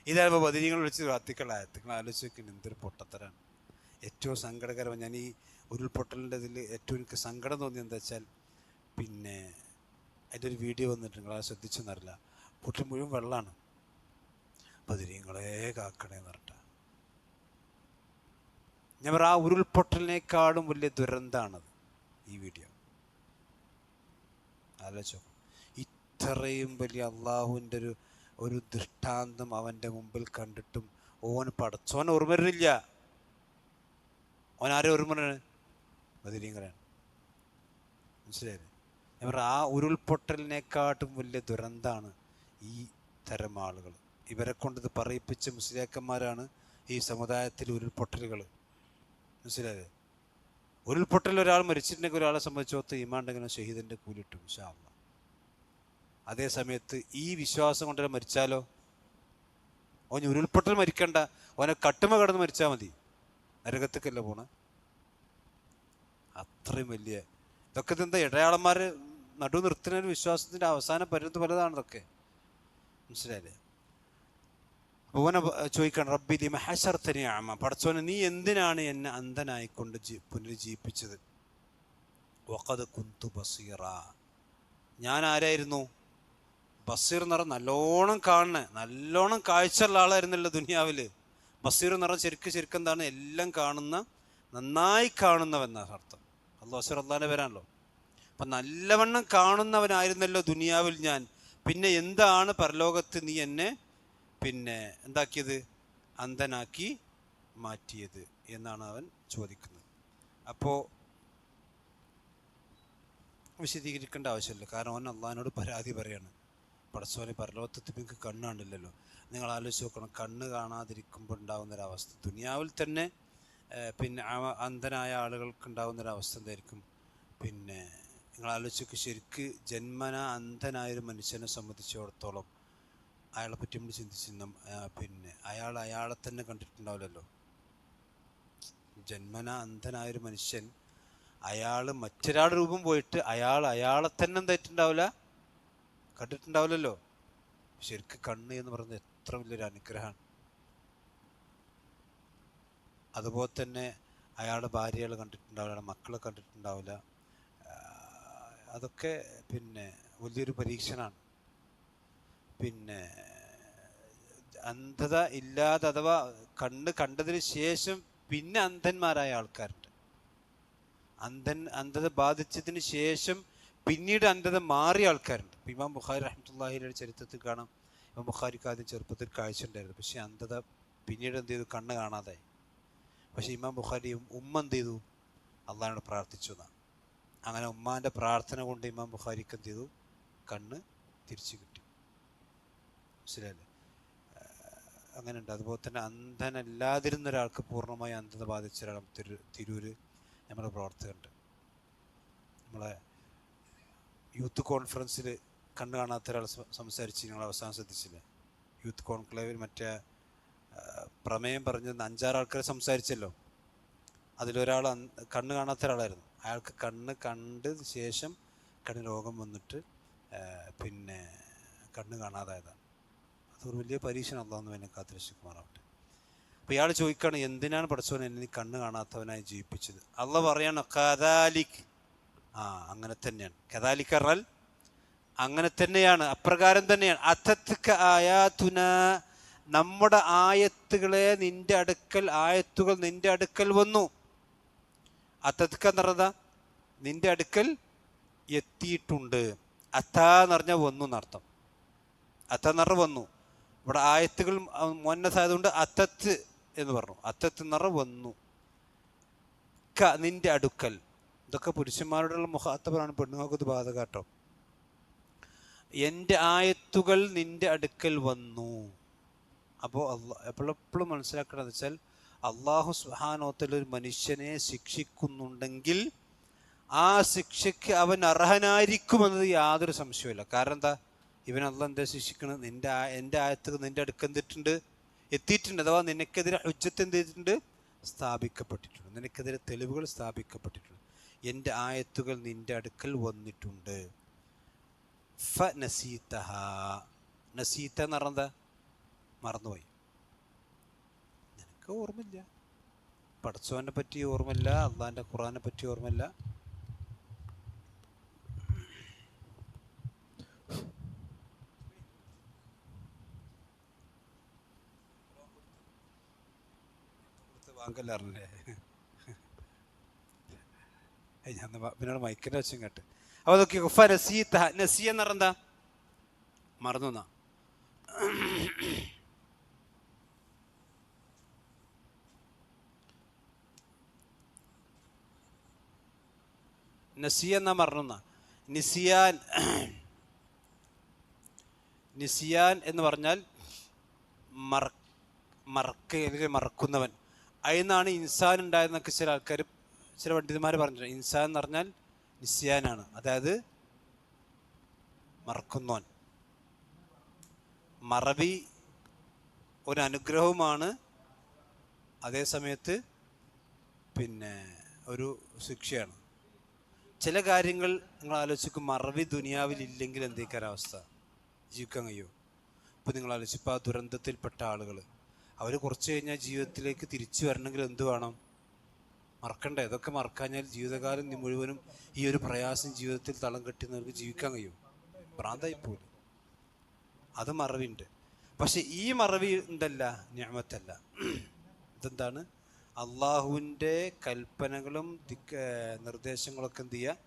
[SPEAKER 1] ഇതാകുമ്പോൾ ബദരീങ്ങൾ വിളിച്ച് പ്രാർത്ഥിക്കുള്ള ആയത്ത്. നിങ്ങൾ ആലോചിച്ച് നോക്കിയിട്ട് എന്തൊരു പൊട്ടത്തരാണ്. ഏറ്റവും സങ്കടകരമാണ്. ഞാൻ ഈ ഉരുൾപൊട്ടലിൻ്റെ ഇതിൽ ഏറ്റവും എനിക്ക് സങ്കടം തോന്നിയത് എന്താ വെച്ചാൽ, പിന്നെ അതിൻ്റെ ഒരു വീഡിയോ വന്നിട്ട് നിങ്ങൾ അത് ശ്രദ്ധിച്ചെന്നറിയില്ല. പൊട്ടിൽ മുഴുവൻ വെള്ളമാണ്. ബദരീങ്ങളെ കാക്കണേന്ന് പറഞ്ഞിട്ട് ഞാൻ പറയാം, ആ ഉരുൾപൊട്ടലിനേക്കാളും വലിയ ദുരന്തമാണത് ഈ വീഡിയോ. ആലോചിച്ചോ, ഇത്രയും വലിയ അള്ളാഹുവിൻ്റെ ഒരു ദൃഷ്ടാന്തം അവൻ്റെ മുമ്പിൽ കണ്ടിട്ടും ഓന് പടച്ചോൻ ഓർമ്മ വരുന്നില്ല. ഓൻ ആരെ ഓർമ്മയാണ്? ബദരീങ്ങളാണ്. മനസ്സിലായില്ലേ? ഞാൻ പറയാം, ആ ഉരുൾപൊട്ടലിനെക്കാട്ടും വലിയ ദുരന്തമാണ് ഈ തരം ആളുകൾ. ഇവരെ കൊണ്ടിത് പറയിപ്പിച്ച മുസ്ലിയാക്കന്മാരാണ് ഈ സമുദായത്തിൽ ഉരുൾപൊട്ടലുകൾ. മനസ്സിലായേ? ഉരുൾപൊട്ടൽ ഒരാൾ മരിച്ചിട്ടുണ്ടെങ്കിൽ ഒരാളെ സംബന്ധിച്ചോത്ത് ഈമാണ്ടെങ്കിലും ഷഹീദിൻ്റെ കൂലിട്ടും ഇൻഷാ അല്ലാഹ്. അതേ സമയത്ത് ഈ വിശ്വാസം കൊണ്ടുവരെ മരിച്ചാലോ, ഓൻ ഉരുൾപൊട്ടൽ മരിക്കണ്ട, ഓനെ കട്ടുമ കടന്ന് മരിച്ചാൽ മതി, നരകത്തേക്കല്ല പോണ. അത്രയും വലിയ ഇതൊക്കെ എന്താ ഇടയാളന്മാർ നടു നിർത്തുന്ന ഒരു വിശ്വാസത്തിൻ്റെ അവസാന പരിധി പലതാണ് ഇതൊക്കെ. മനസ്സിലായില്ലേ? ഓനെ ചോദിക്കണം, റബ്ബി ലിമ ഹശർതനി അഅമ, പടച്ചോനെ നീ എന്തിനാണ് എന്നെ അന്ധനായിക്കൊണ്ട് പുനരുജ്ജീവിപ്പിച്ചത്? വഖദ് കുന്തു ബസീറ, ഞാൻ ആരായിരുന്നു? ബസീർ എന്ന് പറഞ്ഞാൽ നല്ലോണം കാണണേ, നല്ലോണം കാഴ്ചയുള്ള ആളായിരുന്നല്ലോ ദുനിയാവിൽ. ബസീർ എന്ന് പറഞ്ഞാൽ ശരിക്കും എന്താണ്? എല്ലാം കാണുന്ന, നന്നായി കാണുന്നവെന്നാണ് അർത്ഥം. ബസീർ അള്ളാഹിൻ്റെ പേരാണല്ലോ. അപ്പം നല്ലവണ്ണം കാണുന്നവനായിരുന്നല്ലോ ദുനിയാവിൽ ഞാൻ, പിന്നെ എന്താണ് പരലോകത്ത് നീ എന്നെ പിന്നെ എന്താക്കിയത്? അന്ധനാക്കി മാറ്റിയത് എന്നാണ് അവൻ ചോദിക്കുന്നത്. അപ്പോൾ വിശദീകരിക്കേണ്ട ആവശ്യമില്ല, കാരണം അവൻ അള്ളാഹിനോട് പരാതി പറയാണ്. പടച്ചോനെ, പരലോകത്ത് നിങ്ങൾക്ക് കണ്ണ് കാണില്ലല്ലോ. നിങ്ങൾ ആലോചിച്ച് നോക്കണം, കണ്ണ് കാണാതിരിക്കുമ്പോൾ ഉണ്ടാകുന്നൊരവസ്ഥ. ദുനിയാവിൽ തന്നെ പിന്നെ അന്ധനായ ആളുകൾക്ക് ഉണ്ടാകുന്നൊരവസ്ഥ എന്തായിരിക്കും? പിന്നെ നിങ്ങൾ ആലോചിച്ച് ശരിക്ക് ജന്മന അന്ധനായൊരു മനുഷ്യനെ സംബന്ധിച്ചിടത്തോളം അയാളെ പറ്റി നമ്മൾ ചിന്തിച്ച് പിന്നെ അയാളെ തന്നെ കണ്ടിട്ടുണ്ടാവില്ലല്ലോ. ജന്മന അന്ധനായൊരു മനുഷ്യൻ, അയാൾ മറ്റൊരാളുടെ രൂപം പോയിട്ട് അയാളെ തന്നെ എന്തായിട്ടുണ്ടാവില്ല, കണ്ടിട്ടുണ്ടാവില്ലല്ലോ. ശരിക്കും കണ്ണ് എന്ന് പറയുന്നത് എത്ര വലിയൊരു അനുഗ്രഹമാണ്. അതുപോലെ തന്നെ അയാളുടെ ഭാര്യകൾ കണ്ടിട്ടുണ്ടാവില്ല, അയാളുടെ മക്കളെ കണ്ടിട്ടുണ്ടാവില്ല. അതൊക്കെ പിന്നെ വലിയൊരു പരീക്ഷണമാണ്. പിന്നെ അന്ധത ഇല്ലാതെ, അഥവാ കണ്ണ് കണ്ടതിന് ശേഷം പിന്നെ അന്ധന്മാരായ ആൾക്കാരുണ്ട്. അന്ധത ബാധിച്ചതിന് ശേഷം പിന്നീട് അന്ധത മാറിയ ആൾക്കാരുണ്ട്. ഇമാം ബുഖാരി റഹ്മത്തുള്ളാഹിയുടെ ചരിത്രത്തിൽ കാണാം, ഇമാം ബുഖാരിക്ക് ആദ്യം ചെറുപ്പത്തിൽ കാഴ്ച ഉണ്ടായിരുന്നു, പക്ഷേ അന്ധത പിന്നീട് എന്ത് ചെയ്തു? കണ്ണ് കാണാതായി. പക്ഷേ ഇമാം ബുഖാരി ഉമ്മ എന്ത് ചെയ്തു? അള്ളാഹിനോട് പ്രാർത്ഥിച്ചു എന്നാണ്. അങ്ങനെ ഉമ്മാൻ്റെ പ്രാർത്ഥന കൊണ്ട് ഇമാം ബുഖാരിക്ക് എന്ത് ചെയ്തു? കണ്ണ് തിരിച്ചു കിട്ടി. മനസ്സിലായില്ലേ? അങ്ങനെ ഉണ്ട്. അതുപോലെ തന്നെ അന്ധനല്ലാതിരുന്ന ഒരാൾക്ക് പൂർണ്ണമായി അന്ധത ബാധിച്ച ഒരാൾ തിരൂര് നമ്മുടെ പ്രവർത്തകരുണ്ട്. നമ്മളെ യൂത്ത് കോൺഫറൻസിൽ കണ്ണ് കാണാത്ത ഒരാൾ സംസാരിച്ച് നിങ്ങൾ അവസാനം ശ്രദ്ധിച്ചില്ലേ? യൂത്ത് കോൺക്ലേവിൽ മറ്റേ പ്രമേയം പറഞ്ഞ് 5-6 ആൾക്കാർ സംസാരിച്ചല്ലോ. അതിലൊരാൾ കണ്ണ് കാണാത്ത ഒരാളായിരുന്നു. അയാൾക്ക് കണ്ണ് കണ്ട് ശേഷം കണ്ണ് രോഗം വന്നിട്ട് പിന്നെ കണ്ണ് കാണാതായതാണ്. അതൊരു വലിയ പരീക്ഷണം. അള്ളാഹു എന്നെ കാത്തുരക്ഷിക്കുമാറാവട്ടെ. അപ്പോൾ ഇയാൾ ചോദിക്കുകയാണ്, എന്തിനാണ് പടച്ചവൻ എന്നെ നീ കണ്ണ് കാണാത്തവനായി ജീവിപ്പിച്ചത്? അള്ളാഹ് പറയാണ് കദാലിക്, അങ്ങനെ തന്നെയാണ്. കദാലിക് പറഞ്ഞാൽ അങ്ങനെ തന്നെയാണ്, അപ്രകാരം തന്നെയാണ്. അത്തത്ക ആയാതുന, നമ്മുടെ ആയത്തുകൾ നിന്റെ അടുക്കൽ വന്നു. അത്തത്ക എന്ന് പറഞ്ഞാൽ നിന്റെ അടുക്കൽ എത്തിയിട്ടുണ്ട്. അത്താ എന്ന് പറഞ്ഞാൽ വന്നു എന്നർത്ഥം. അത്ത എന്ന് പറഞ്ഞാൽ വന്നു. ഇവിടെ ആയത്തുകൾ മുന്നസായതുകൊണ്ട് അത്തത്ത് എന്ന് പറഞ്ഞു. അത്തത്ത് എന്ന് പറഞ്ഞാൽ വന്നു. ക നിന്റെ അടുക്കൽ. ഇതൊക്കെ പുരുഷന്മാരോടുള്ള മുഖാത്തബാണ്, പെണ്ണുങ്ങൾക്കത് ബാധകാട്ടോ. എൻ്റെ ആയത്തുകൾ നിന്റെ അടുക്കൽ വന്നു. അപ്പോൾ എപ്പോഴെപ്പോഴും മനസ്സിലാക്കണമെന്ന് വെച്ചാൽ, അള്ളാഹു സുബ്ഹാനഹു വ തആല ഒരു മനുഷ്യനെ ശിക്ഷിക്കുന്നുണ്ടെങ്കിൽ ആ ശിക്ഷയ്ക്ക് അവൻ അർഹനായിരിക്കുമെന്നത് യാതൊരു സംശയമില്ല. കാരണം എന്താ? ഇവൻ അള്ളാഹ് എന്താ ശിക്ഷിക്കുന്നത്? എൻ്റെ ആയത്തുകൾ നിന്റെ അടുക്കൽ എത്തിയിട്ടുണ്ട്. അഥവാ നിനക്കെതിരെ ഹുജ്ജത്ത് എന്ത് ചെയ്തിട്ടുണ്ട്? സ്ഥാപിക്കപ്പെട്ടിട്ടുണ്ട്. നിനക്കെതിരെ തെളിവുകൾ സ്ഥാപിക്കപ്പെട്ടിട്ടുണ്ട്. എൻ്റെ ആയത്തുകൾ നിന്റെ അടുക്കൽ വന്നിട്ടുണ്ട്. ഫ നസീതഹ, നസീത എന്ന് പറഞ്ഞാൽ മറന്നുപോയി, നിനക്ക് ഓർമ്മയില്ല. പടച്ചവനെ പറ്റി ഓർമ്മയില്ല, അള്ളാഹിൻ്റെ ഖുർആനെ പറ്റി ഓർമ്മയില്ല. വാങ്കല്ലാറില്ലേ? ഞാൻ പിന്നീട് മൈക്കിൻ്റെ വച്ചും കേട്ട്. അപ്പോൾ അതൊക്കെ ഉഫ നസീത, നസിയ എന്ന് പറഞ്ഞാൽ മറന്നു എന്നാ. നസിയ എന്നാ മറന്നു. നിസിയാൻ എന്ന് പറഞ്ഞാൽ മറക്കുന്നവൻ. അതിൽ ഇൻസാൻ ഉണ്ടായെന്നൊക്കെ ചില ആൾക്കാർ, ചില പണ്ഡിതന്മാർ പറഞ്ഞിട്ടുണ്ട്. ഇൻസാൻ എന്ന് പറഞ്ഞാൽ നിസ്യാനാണ്, അതായത് മറക്കുന്നവൻ. മറവി ഒരു അനുഗ്രഹവുമാണ്, അതേ സമയത്ത് പിന്നെ ഒരു ശിക്ഷയാണ്. ചില കാര്യങ്ങൾ നിങ്ങൾ ആലോചിക്കും, മറവി ദുനിയാവിൽ ഇല്ലെങ്കിൽ എന്തേക്കാരം അവസ്ഥ? ജീവിക്കാൻ കഴിയുമോ? ഇപ്പോൾ നിങ്ങൾ ആലോചിച്ച്, ഇപ്പോൾ ആ ദുരന്തത്തിൽപ്പെട്ട ആളുകൾ, അവർ കുറച്ച് കഴിഞ്ഞാൽ ജീവിതത്തിലേക്ക് തിരിച്ചു വരണമെങ്കിൽ എന്ത് വേണം? മറക്കണ്ടേ? ഇതൊക്കെ മറക്കാഞ്ഞാൽ ജീവിതകാലം മുഴുവനും ഈ ഒരു പ്രയാസം ജീവിതത്തിൽ തളം കെട്ടുന്നവർക്ക് ജീവിക്കാൻ കഴിയും? ഭ്രാന്തായിപ്പോലും. അത് മറവിയുണ്ട്. പക്ഷെ ഈ മറവി എന്തല്ല, നിഅമത്തല്ല. ഇതെന്താണ്? അള്ളാഹുവിൻ്റെ കൽപ്പനകളും നിർദ്ദേശങ്ങളൊക്കെ എന്ത് ചെയ്യുക?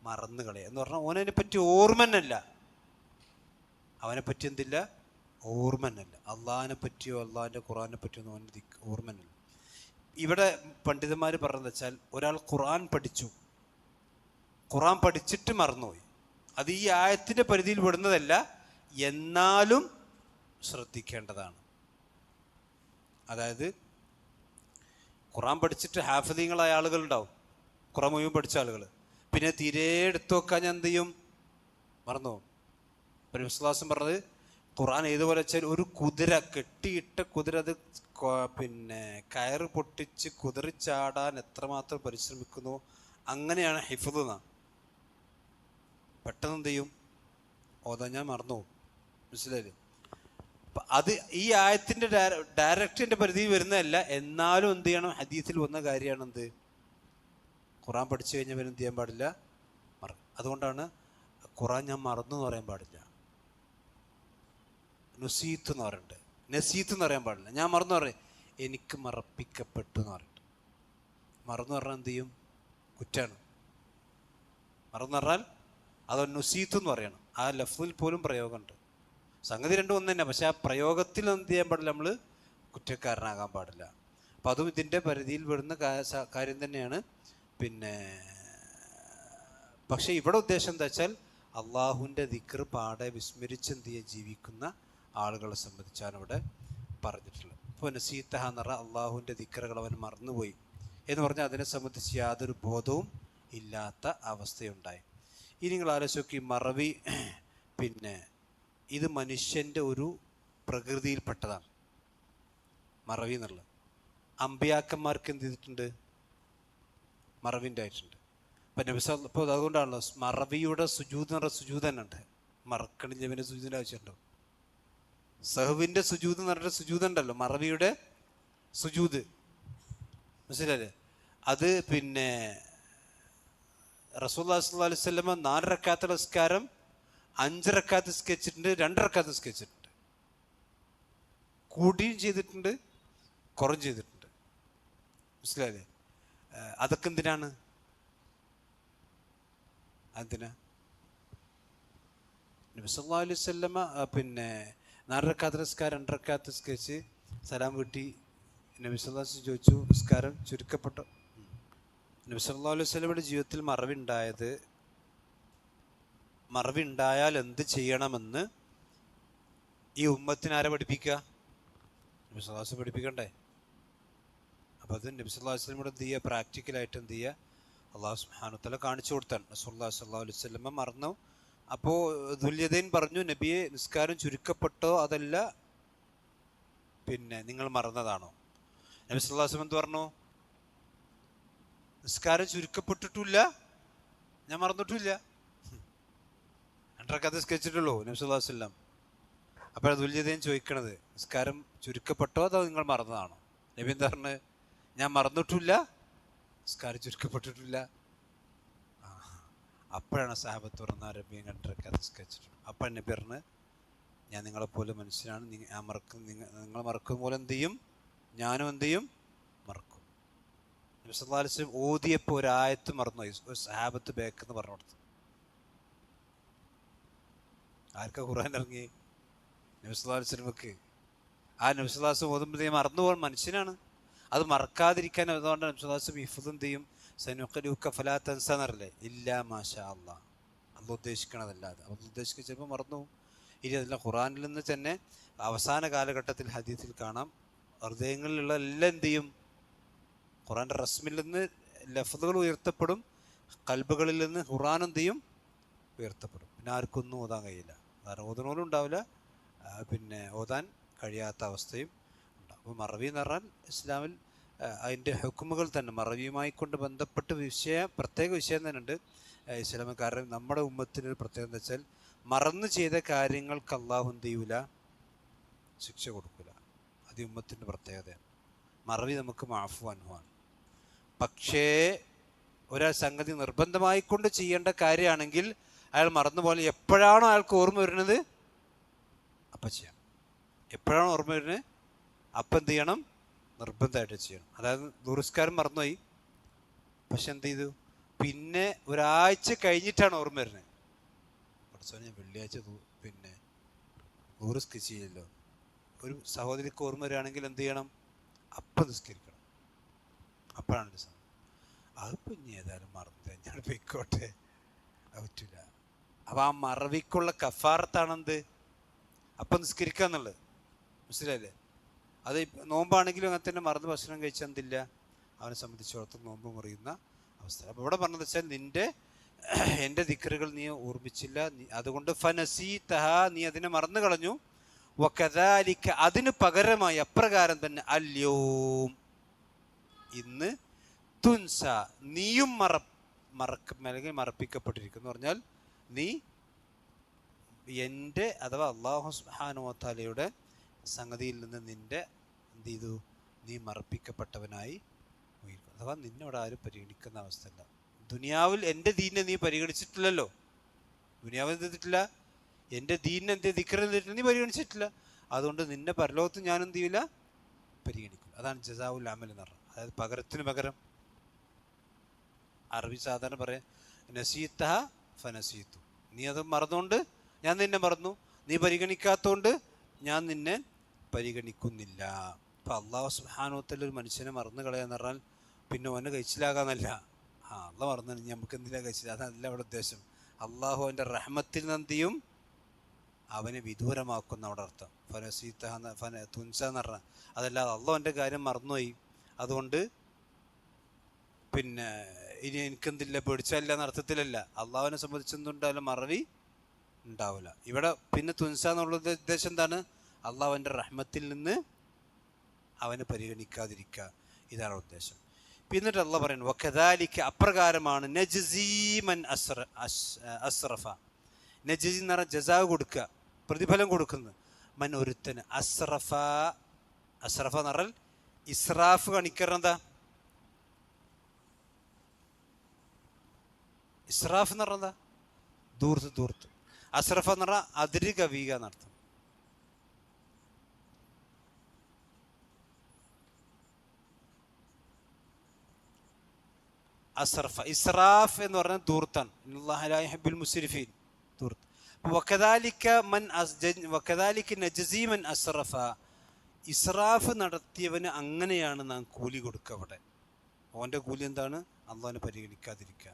[SPEAKER 1] മറന്നു കളയുക എന്ന് പറഞ്ഞാൽ ഓനതിനെ പറ്റി ഓർമ്മന്നല്ല. അവനെപ്പറ്റി എന്തില്ല? ഓർമ്മന്നല്ല. അള്ളാഹിനെ പറ്റിയോ അള്ളാഹിൻ്റെ ഖുർആനെ പറ്റിയോ ഒന്നും അവന് ഓർമ്മന്നല്ല. ഇവിടെ പണ്ഡിതന്മാർ പറഞ്ഞതെന്ന് വെച്ചാൽ, ഒരാൾ ഖുർആൻ പഠിച്ചിട്ട് മറന്നുപോയി, അത് ഈ ആയത്തിൻ്റെ പരിധിയിൽ വിടുന്നതല്ല, എന്നാലും ശ്രദ്ധിക്കേണ്ടതാണ്. അതായത് ഖുർആൻ പഠിച്ചിട്ട് ഹാഫിദീങ്ങളായ ആളുകളുണ്ടാവും, ഖുർആൻ മുഴുവൻ പഠിച്ച ആളുകൾ. പിന്നെ തീരെ എടുത്തു വെക്കാൻ ഞാൻ എന്ത് ചെയ്യും? മറന്നു. വിശ്വാസം പറഞ്ഞത് ഖുർആൻ ഏതുപോലെ വെച്ചാൽ, ഒരു കുതിര, കെട്ടിയിട്ട കുതിര, അത് പിന്നെ കയറ് പൊട്ടിച്ച് കുതിറിച്ചാടാൻ എത്രമാത്രം പരിശ്രമിക്കുന്നു, അങ്ങനെയാണ് ഹിഫ്ദ് എന്നാ. പെട്ടെന്ന് എന്ത് ചെയ്യും? ഓതാൻ ഞാൻ മറന്നു പോകും. മനസ്സിലായില്ലേ? അപ്പം അത് ഈ ആയത്തിൻ്റെ ഡയറക്റ്റിൻ്റെ പരിധിയിൽ വരുന്നതല്ല, എന്നാലും എന്ത് ചെയ്യണം? ഹദീസിൽ വന്ന കാര്യമാണ് എന്ത്? ഖുർആൻ പഠിച്ചു കഴിഞ്ഞവർ എന്ത് ചെയ്യാൻ പാടില്ല? അതുകൊണ്ടാണ് ഖുർആൻ ഞാൻ മറന്നു എന്ന് പറയാൻ പാടില്ല. നുസീത്ത് എന്ന് പറയുന്നുണ്ട്, നസീത്ത് എന്ന് പറയാൻ പാടില്ല. ഞാൻ മറന്നു പറയും, എനിക്ക് മറപ്പിക്കപ്പെട്ടു എന്ന് പറഞ്ഞിട്ട്. മറന്നു പറഞ്ഞാൽ എന്ത് ചെയ്യും? കുറ്റാണ്. മറന്നു പറഞ്ഞാൽ അത് നുസീത്ത് എന്ന് പറയണം. ആ ലഫ്ദിൽ പോലും പ്രയോഗമുണ്ട്. സംഗതി രണ്ടും ഒന്ന് തന്നെ, പക്ഷെ ആ പ്രയോഗത്തിൽ എന്ത് ചെയ്യാൻ പാടില്ല? നമ്മൾ കുറ്റക്കാരനാകാൻ പാടില്ല. അപ്പം അതും ഇതിൻ്റെ പരിധിയിൽ വരുന്ന കാര്യം തന്നെയാണ്. പിന്നെ പക്ഷെ ഇവിടെ ഉദ്ദേശം എന്താ വെച്ചാൽ, അള്ളാഹുവിൻ്റെ ദിക്ർ പാടെ വിസ്മരിച്ച് എന്ത് ചെയ്യാൻ ജീവിക്കുന്ന ആളുകളെ സംബന്ധിച്ചാണ് ഇവിടെ പറഞ്ഞിട്ടുള്ളത്. ഇപ്പോൾ നസീത്തഹ എന്ന് പറഞ്ഞാൽ അള്ളാഹുവിൻ്റെ ദിക്റുകൾ അവൻ മറന്നുപോയി എന്ന് പറഞ്ഞാൽ അതിനെ സംബന്ധിച്ച് യാതൊരു ബോധവും ഇല്ലാത്ത അവസ്ഥയുണ്ടായി. ഇനി നിങ്ങൾ ആലോചിച്ച് നോക്കി, മറവി പിന്നെ ഇത് മനുഷ്യൻ്റെ ഒരു പ്രകൃതിയിൽപ്പെട്ടതാണ് മറവി എന്നുള്ളത്. അമ്പിയാക്കന്മാർക്ക് എന്ത് ചെയ്തിട്ടുണ്ട്? മറവിൻ്റെ ആയിട്ടുണ്ട്. അപ്പം നബിസ് ഇപ്പോൾ അതുകൊണ്ടാണല്ലോ മറവിയുടെ സുജൂദ് എന്ന് പറഞ്ഞ സുജൂദ് തന്നെ ഉണ്ട്. മറക്കണില്ല, പിന്നെ സുജൂദിൻ്റെ ആവശ്യമുണ്ടോ? സഹുവിൻ്റെ സുജൂദ് എന്ന് പറഞ്ഞിട്ട് സുജൂദ് ഉണ്ടല്ലോ, മറവിയുടെ സുജൂദ്, മനസ്സിലല്ലേ? അത് പിന്നെ റസൂലുള്ളാഹി സ്വല്ലല്ലാഹു അലൈഹി വസല്ലം 4 റക്അത്ത് നിസ്കാരം 5 റക്അത്ത് നിസ്കരിച്ചിട്ടുണ്ട്, 2 റക്അത്ത് നിസ്കരിച്ചിട്ടുണ്ട്. കൂടിയും ചെയ്തിട്ടുണ്ട്, കുറഞ്ഞും ചെയ്തിട്ടുണ്ട്. മനസ്സിലായില്ലേ? അതൊക്കെ എന്തിനാണ്? എന്തിനാ? നബി സല്ലല്ലാഹു അലൈഹി വസല്ലം പിന്നെ 4 റക്അത്ത് നിസ്കാരം 2 റക്അത്ത് നിസ്കരിച്ച് സലാം വീട്ടി നബി സല്ലല്ലാഹു അലൈഹി വസല്ലം ചോദിച്ചു, നിസ്കാരം ചുരുക്കപ്പെട്ടു. നബി സല്ലല്ലാഹു അലൈഹി വസല്ലമയുടെ ജീവിതത്തിൽ മറവിണ്ടായാൽ എന്ത് ചെയ്യണമെന്ന് ഈ ഉമ്മത്തിന് ആരെ പഠിപ്പിക്കുക? നബി സല്ലല്ലാഹു അലൈഹി വസല്ലം പഠിപ്പിക്കണ്ടേ? അപ്പോൾ അത് നബി സല്ലല്ലാഹു അലൈഹി വസല്ലമയുടെ എന്ത് ചെയ്യുക? പ്രാക്ടിക്കലായിട്ട് എന്ത് ചെയ്യുക? അള്ളാഹു സുബ്ഹാനഹു വ തആല കാണിച്ചു കൊടുത്താണ്. റസൂലുള്ളാഹി സ്വല്ലല്ലാഹു അലൈഹി വസല്ലം മറന്നു. അപ്പോൾ ദുൽയദൈൻ പറഞ്ഞു, നബിയെ നിസ്കാരം ചുരുക്കപ്പെട്ടോ അതല്ല പിന്നെ നിങ്ങൾ മറന്നതാണോ? നബി സല്ലല്ലാഹു അലൈഹി വസല്ലം എന്ത് പറഞ്ഞു? നിസ്കാരം ചുരുക്കപ്പെട്ടിട്ടില്ല, ഞാൻ മറന്നിട്ടില്ല, 2 റക്അത്ത് നിസ്കരിച്ചിട്ടുള്ളൂ നബി സല്ലല്ലാഹു അലൈഹി വസല്ലം. അപ്പോൾ ദുൽയദൈൻ ചോദിക്കണത്, നിസ്കാരം ചുരുക്കപ്പെട്ടോ അതോ നിങ്ങൾ മറന്നതാണോ? നബി എന്താ പറഞ്ഞത്? ഞാൻ മറന്നിട്ടില്ല, നിസ്കാരം ചുരുക്കപ്പെട്ടിട്ടില്ല. അപ്പോഴാണ് സഹാബത്ത് പറഞ്ഞ നബി 2 റക്അത്ത് നിസ്കരിച്ചിട്ടുള്ളൂ. അപ്പോഴാണ് നബി പറഞ്ഞത്, ഞാൻ നിങ്ങളെപ്പോലെ മനുഷ്യനാണ്, നിങ്ങൾ മറക്കുന്ന പോലെ എന്ത് ചെയ്യും, ഞാനും എന്ത് ചെയ്യും, മറക്കും. നബി സല്ലല്ലാഹു അലൈഹി വസല്ലം ഓതിയപ്പോൾ ഒരു ആയത്ത് മറന്നുപോയി, ഒരു സഹാബത്ത് ബേക്കെന്ന് പറഞ്ഞു കൊടുത്തു. ആർക്കാ ഖുർആൻ ഇറങ്ങി? നബി സല്ലല്ലാഹു അലൈഹി വസല്ലമക്ക്. ആ നബി സല്ലല്ലാഹു അലൈഹി വസല്ലം ഓതുമ്പോഴത്തേക്കും മറന്നുപോകാൻ മനുഷ്യനാണ്, അത് മറക്കാതിരിക്കാൻ. അതുകൊണ്ട് നബി സല്ലല്ലാഹു അലൈഹി വസല്ലം ഹിഫ്ദ് എന്ത് ചെയ്യും? സനുഖ്രിഉക ഫലാ തൻസ എന്നറിയില്ലേ, ഇല്ലാ മാഷാ അല്ലാഹ്, അള്ളാഹ് ഉദ്ദേശിക്കണതല്ലാതെ. അള്ളാഹ് ഉദ്ദേശിക്കുക ചിലപ്പോൾ മറന്നു പോകും. ഇനി അതല്ല, ഖുർആനിൽ നിന്ന് തന്നെ അവസാന കാലഘട്ടത്തിൽ ഹദീസിൽ കാണാം, ഹൃദയങ്ങളിലുള്ള എല്ലാം എന്ത് ചെയ്യും? ഖുർആൻ്റെ റസ്മിൽ നിന്ന് ലഫ്ളുകൾ ഉയർത്തപ്പെടും, ഖൽബുകളിൽ നിന്ന് ഖുർആൻ എന്ത് ചെയ്യും? ഉയർത്തപ്പെടും. പിന്നെ ആർക്കൊന്നും ഓതാൻ കഴിയില്ല, കാരണം ഓതണോലും ഉണ്ടാവില്ല, പിന്നെ ഓതാൻ കഴിയാത്ത അവസ്ഥയും ഉണ്ടാവും. അപ്പോൾ മറവി എന്ന് പറഞ്ഞാൽ ഇസ്ലാമിൽ അതിൻ്റെ ഹുക്കുമുകൾ തന്നെ മറവിയുമായി കൊണ്ട് ബന്ധപ്പെട്ട് പ്രത്യേക വിഷയം തന്നെ ഉണ്ട് ഇസ്ലാമിൽ. കാരണം നമ്മുടെ ഉമ്മത്തിനൊരു പ്രത്യേകത എന്താ വെച്ചാൽ, മറന്നു ചെയ്ത കാര്യങ്ങൾക്ക് അള്ളാഹു എന്ത് ചെയ്യൂല? ശിക്ഷ കൊടുക്കില്ല. അത് ഉമ്മത്തിൻ്റെ പ്രത്യേകതയാണ്. മറവി നമുക്ക് മാഫു അനുവാണ്. പക്ഷേ ഒരാൾ സംഗതി നിർബന്ധമായിക്കൊണ്ട് ചെയ്യേണ്ട കാര്യമാണെങ്കിൽ അയാൾ മറന്നുപോലെ എപ്പോഴാണോ അയാൾക്ക് ഓർമ്മ വരുന്നത് അപ്പം ചെയ്യാം. എപ്പോഴാണോ ഓർമ്മ വരുന്നത് അപ്പം എന്ത് ചെയ്യണം? നിർബന്ധമായിട്ട് ചെയ്യണം. അതായത് ദുർസ്കാരം മറന്നുപോയി, പക്ഷെ എന്ത് ചെയ്തു? പിന്നെ ഒരാഴ്ച കഴിഞ്ഞിട്ടാണ് ഓർമ്മ വരുന്നത്, പഠിച്ചോനെ ഞാൻ വെള്ളിയാഴ്ച പിന്നെ ദുർസ്കരിച്ച് ചെയ്യല്ലോ. ഒരു സഹോദരിക്ക് ഓർമ്മ വരികയാണെങ്കിൽ എന്ത് ചെയ്യണം? അപ്പം നിസ്കരിക്കണം. അപ്പോഴാണ് ഒരു സമയം. അതിപ്പോൾ ഇനി ഏതായാലും മറന്നു ഞാൻ പോയിക്കോട്ടെ, അത് പറ്റില്ല. അപ്പം ആ മറവിക്കുള്ള കഫാറത്താണെന്ത്? അപ്പം നിസ്കരിക്കുക എന്നുള്ളത്, മനസ്സിലായില്ലേ? അത് നോമ്പാണെങ്കിലും അങ്ങനെ തന്നെ മറന്ന് ഭക്ഷണം കഴിച്ചാൽ എന്തില്ല, അവനെ സംബന്ധിച്ചിടത്തോളം നോമ്പ് മുറിയുന്ന അവസ്ഥ. അപ്പോൾ ഇവിടെ പറഞ്ഞത് വെച്ചാൽ, എൻ്റെ ദിക്റുകൾ നീ ഓർമ്മിച്ചില്ല, അതുകൊണ്ട് ഫനസീതഹ, നീ അതിനെ മറന്നു കളഞ്ഞു. വകദാലിക, അതിന് പകരമായി അപ്രകാരം തന്നെ അല്യൗം, ഇന്ന് തുൻസ, നീയും അല്ലെങ്കിൽ മറപ്പിക്കപ്പെട്ടിരിക്കുന്നു. പറഞ്ഞാൽ നീ എൻ്റെ അഥവാ അല്ലാഹു സുബ്ഹാനഹു വ തആലയുടെ സംഗതിയിൽ നിന്ന് നിന്റെ എന്ത് ചെയ്തു? നീ മറപ്പിക്കപ്പെട്ടവനായി പോയിരിക്കും. അഥവാ നിന്നോട് ആരും പരിഗണിക്കുന്ന അവസ്ഥയല്ല. ദുനിയാവിൽ എൻ്റെ ദീനിനെ നീ പരിഗണിച്ചിട്ടില്ലല്ലോ. ദുനിയാവിൽ ചെയ്തിട്ടില്ല, എൻ്റെ ദീനിനെ എന്ത് ദിക്റിട്ട് നീ പരിഗണിച്ചിട്ടില്ല. അതുകൊണ്ട് നിന്നെ പരലോകത്ത് ഞാൻ എന്ത് ചെയ്യില്ല? പരിഗണിക്കും. അതാണ് ജസാഉൽ അമൽ എന്ന് പറഞ്ഞത്. അതായത് പകരത്തിന് പകരം. അറബി സാധാരണ പറയാം, നസീതഹ ഫനസീതു, നീ അത് മറന്നുകൊണ്ട് ഞാൻ നിന്നെ മറന്നു, നീ പരിഗണിക്കാത്തതുകൊണ്ട് ഞാൻ നിന്നെ പരിഗണിക്കുന്നില്ല. അപ്പം അള്ളാഹു സുബ്ഹാനഹു വ തആല ഒരു മനുഷ്യനെ മറന്നു കളയാന്ന് പറഞ്ഞാൽ പിന്നെ അവന് കഴിച്ചിലാകാന്നല്ല. അള്ളാഹ് മറന്നു നമുക്ക് എന്തിനാ കഴിച്ചില്ല, അതല്ല അവിടെ ഉദ്ദേശം. അള്ളാഹു അവൻ്റെ റഹ്മത്തിൽ നിന്നെന്തിയും അവനെ വിദൂരമാക്കുന്ന അവിടെ അർത്ഥം. ഫനസീതഹ തുൻസ എന്ന് പറഞ്ഞാൽ അതല്ലാതെ അള്ളാഹു എൻ്റെ കാര്യം മറന്നുപോയി, അതുകൊണ്ട് പിന്നെ ഇനി എനിക്കെന്തില്ല പേടിച്ചല്ല എന്ന അർത്ഥത്തിലല്ല. അള്ളാഹുവിനെ സംബന്ധിച്ചെന്തുണ്ടായാലും മറവി ഉണ്ടാവില്ല. ഇവിടെ പിന്നെ തുൻസ എന്നുള്ള ഉദ്ദേശം എന്താണ്? അള്ളാഹുവിൻ്റെ റഹ്മത്തിൽ നിന്ന് അവനെ പരിഗണിക്കാതിരിക്കുക. ഇതാണ് ഉദ്ദേശം. എന്നിട്ട് അള്ളാഹ് പറയുന്നു വകദാലിക അപ്രകാരമാണ് നജ്സീ മൻ അസ്റഫ. നജ്സി എന്ന് പറഞ്ഞാൽ ജസാവ് കൊടുക്കുക, പ്രതിഫലം കൊടുക്കുന്നത്. മൻ ഒരുത്തന് അസ്റഫ. അസ്റഫ എന്ന് പറഞ്ഞാൽ ഇസ്രാഫ് കാണിക്കറെന്താ? ഇസ്രാഫ് എന്ന് പറഞ്ഞാൽ ദൂർത്ത് ദൂർത്ത്. അസ്റഫ എന്ന് പറഞ്ഞാൽ അതിര് കവിയുക എന്നർത്ഥം. അസ്റഫ ഇസ്രാഫ് എന്ന് പറഞ്ഞാൽ ദൂർത്താണ്. ഇന്നല്ലാഹ ലാ യുഹിബ്ബുൽ മുസ്രിഫീൻ, ദൂർത്ത്. വകദാലിക നജ്സീ മൻ അസ്റഫ. ഇസ്രാഫ് നടത്തിയവന് അങ്ങനെയാണ് നാം കൂലി കൊടുക്കുക. അവിടെ അവൻ്റെ കൂലി എന്താണ്? അള്ളാഹുവിനെ പരിഗണിക്കാതിരിക്കുക,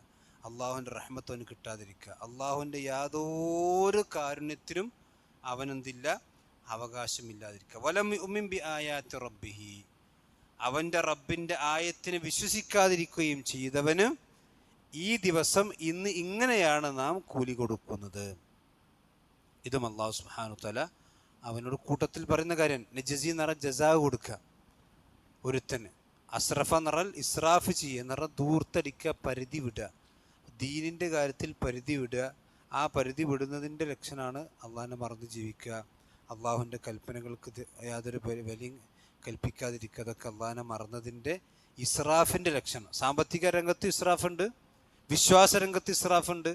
[SPEAKER 1] അള്ളാഹുവിൻ്റെ റഹ്മത്ത് അവന് കിട്ടാതിരിക്കുക, അള്ളാഹുവിൻ്റെ യാതൊരു കാരുണ്യത്തിനും അവനെന്തില്ല, അവകാശമില്ലാതിരിക്കുക. വലം യുമിൻ ബി ആയാത്തി റബ്ബിഹി. അവൻ്റെ റബ്ബിൻ്റെ ആയത്തിനെ വിശ്വസിക്കാതിരിക്കുകയും ചെയ്തവന് ഈ ദിവസം ഇന്ന് ഇങ്ങനെയാണ് നാം കൂലി കൊടുക്കുന്നത്. ഇതും അല്ലാഹു സുബ്ഹാനഹു വതആല അവനോട് കൂട്ടത്തിൽ പറയുന്ന കാര്യം. നജ്സി എന്ന് പറഞ്ഞാൽ ജസാവ് കൊടുക്കുക ഒരുത്തന്. അസ്റഫ എന്ന് പറഞ്ഞാൽ ഇസ്രാഫ് ചെയ്യുക എന്ന് പറഞ്ഞാൽ ദൂർത്തടിക്കുക, പരിധി വിടുക, ദീനിൻ്റെ കാര്യത്തിൽ പരിധി വിടുക. ആ പരിധി വിടുന്നതിൻ്റെ ലക്ഷണമാണ് അള്ളാഹിനെ മറന്ന് ജീവിക്കുക, അള്ളാഹുവിൻ്റെ കൽപ്പനകൾക്ക് യാതൊരു വിലയും കൽപ്പിക്കാതിരിക്കുക. അതൊക്കെ അള്ളാഹിനെ മറന്നതിൻ്റെ ഇസ്രാഫിൻ്റെ ലക്ഷണം. സാമ്പത്തിക രംഗത്ത് ഇസ്രാഫുണ്ട്, വിശ്വാസ രംഗത്ത് ഇസ്രാഫുണ്ട്,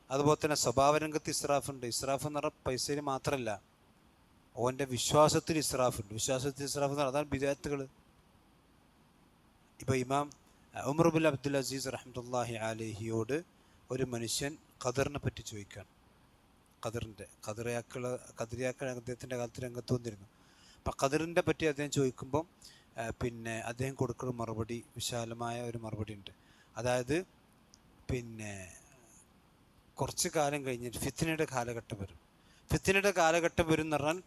[SPEAKER 1] അതുപോലെ തന്നെ സ്വഭാവ രംഗത്ത് ഇസ്രാഫുണ്ട്. ഇസ്രാഫ് എന്ന് പറഞ്ഞാൽ പൈസയിൽ മാത്രമല്ല, ഓൻ്റെ വിശ്വാസത്തിൽ ഇസ്രാഫുണ്ട്. വിശ്വാസത്തിൽ ഇസ്രാഫ് എന്ന് പറഞ്ഞാൽ അതാണ് ബിദഅത്തുകൾ. ഇപ്പോൾ ഇമാം ഉമർ ബിൻ അബ്ദുൽ അസീസ് റഹ്മത്തുള്ളാഹി അലൈഹിയോട് ഒരു മനുഷ്യൻ ഖദറിനെ പറ്റി ചോദിക്കുകയാണ്. ഖദറിയാക്കൾ അദ്ദേഹത്തിൻ്റെ കാലത്ത് രംഗത്ത് വന്നിരുന്നു. അപ്പം ഖദറിനെ പറ്റി അദ്ദേഹം ചോദിക്കുമ്പം പിന്നെ അദ്ദേഹം കൊടുക്കുന്ന മറുപടി വിശാലമായ ഒരു മറുപടി ഉണ്ട്. അതായത് പിന്നെ കുറച്ച് കാലം കഴിഞ്ഞിട്ട് ഫിത്നയുടെ കാലഘട്ടം വരും. ഫിത്നയുടെ കാലഘട്ടം വരും എന്ന് പറഞ്ഞാൽ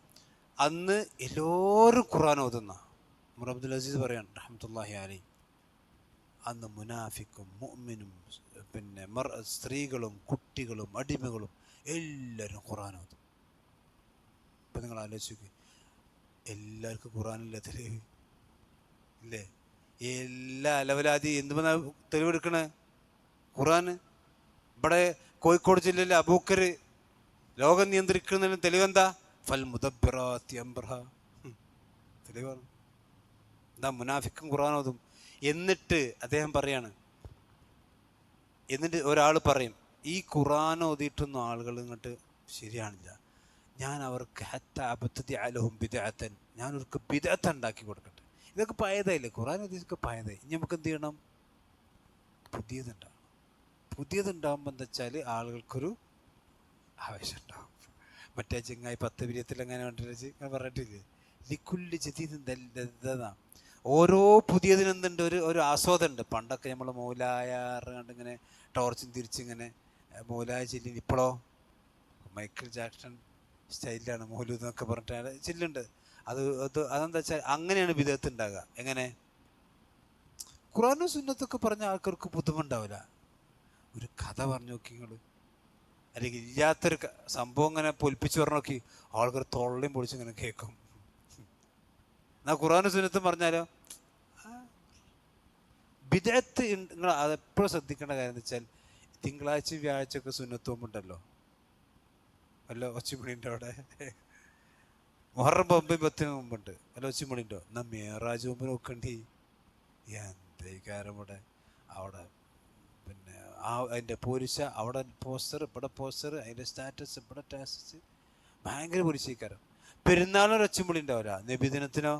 [SPEAKER 1] അന്ന് എല്ലാവരും ഖുർആൻ ഓതുന്ന ഉമർ അബ്ദുൽ അസീസ് പറയാണ് റഹ്മത്തുള്ളാഹി അലൈഹി, അന്ന് മുനാഫിക്കും മുഅ്മിനും പിന്നെ സ്ത്രീകളും കുട്ടികളും അടിമകളും എല്ലാവരും ഖുർആൻ ഓതും. ഇപ്പം നിങ്ങൾ ആലോചിച്ച് എല്ലാവർക്കും ഖുർആനില്ലാത്ത ഇല്ലേ? എല്ലാ അലവലാതി എന്തുമെന്നാ തെളിവെടുക്കണേ? ഖുർആൻ. ഇവിടെ കോഴിക്കോട് ജില്ലയിലെ അബൂക്കർ ലോകം നിയന്ത്രിക്കുന്നതിന് തെളിവെന്താ? ഫൽ മുദബ്ബിറാത്തി അംറഹ. തെളിവാണ്. എന്താ? മുനാഫിക്കും ഖുർആൻ ഓതും. എന്നിട്ട് അദ്ദേഹം പറയാണ്, എന്നിട്ട് ഒരാൾ പറയും ഈ ഖുർആൻ ഓതിയിട്ടൊന്നും ആളുകൾ ഇങ്ങോട്ട് ശരിയാണില്ല, ഞാൻ അവർക്ക് ഞാൻ അവർക്ക് ബിദഅത്ത് ഉണ്ടാക്കി കൊടുക്കട്ടെ. ഇതൊക്കെ പഴയതായില്ലേ? ഖുർആൻ ഇതൊക്കെ പഴയതായി. ഇനി നമുക്ക് എന്ത് ചെയ്യണം? പുതിയതുണ്ടാവണം. പുതിയതുണ്ടാകുമ്പോൾ എന്താ വെച്ചാൽ ആളുകൾക്കൊരു ആവേശം ഉണ്ടാവും. മറ്റേ ചെങ്ങായി 10 പിരിയത്തിൽ അങ്ങനെ കണ്ടിട്ട് പറഞ്ഞിട്ടില്ലേ, ലിക്കുല്ലി ജദീദ്. ഓരോ പുതിയതിനെന്തുണ്ട്? ഒരു ആസ്വാദമുണ്ട്. പണ്ടൊക്കെ നമ്മൾ മൗലായാറ് കണ്ടിങ്ങനെ ടോർച്ചും തിരിച്ചിങ്ങനെ മൗലായ ചെല്ലിന്. ഇപ്പോഴോ മൈക്കിൾ ജാക്സൺ സ്റ്റൈലിലാണ് മൗലൂദ് എന്നൊക്കെ പറഞ്ഞിട്ട് ചെല്ലുണ്ട്. അതെന്താ വെച്ചാൽ അങ്ങനെയാണ് ബിദഅത്ത് ഉണ്ടാകുക. എങ്ങനെ? ഖുർആനും സുന്നത്തൊക്കെ പറഞ്ഞ ആൾക്കാർക്ക് ബുദ്ധിമുട്ടുണ്ടാവില്ല. ഒരു കഥ പറഞ്ഞു നോക്കി നിങ്ങൾ, അല്ലെങ്കിൽ ഇല്ലാത്തൊരു സംഭവം ഇങ്ങനെ പൊലിപ്പിച്ച് പറഞ്ഞു നോക്കി, ആൾക്കാർ തൊള്ളയും പൊളിച്ച് ഇങ്ങനെ കേൾക്കും. എന്നാൽ ഖുർആനും സുന്നത്തും പറഞ്ഞാലോ ബിദഅത്ത്. നിങ്ങൾ അതെപ്പോഴും ശ്രദ്ധിക്കേണ്ട കാര്യം എന്ന് വെച്ചാൽ തിങ്കളാഴ്ച വ്യാഴാഴ്ച ഒക്കെ സുന്നത്തും ഉണ്ടല്ലോ, വല്ല ഒച്ചിമണിൻ്റെ അവിടെ. മുഹറം 9 10 മുമ്പുണ്ട്, വല്ല ഒച്ചിമണിണ്ടോ? എന്നാൽ മേറാജ് മുമ്പ് നോക്കണ്ടി എന്തേക്കാരം അവിടെ പിന്നെ അതിൻ്റെ പോലീസ അവിടെ പോസ്റ്റർ, ഇവിടെ പോസ്റ്റർ, അതിൻ്റെ സ്റ്റാറ്റസ്, ഇവിടെ സ്റ്റാറ്റസ്, ഭയങ്കര പോലീസക്കാരം. പെരുന്നാളിനൊരു ഒച്ചിമണി ഉണ്ടാവില്ല. നബിദിനത്തിനോ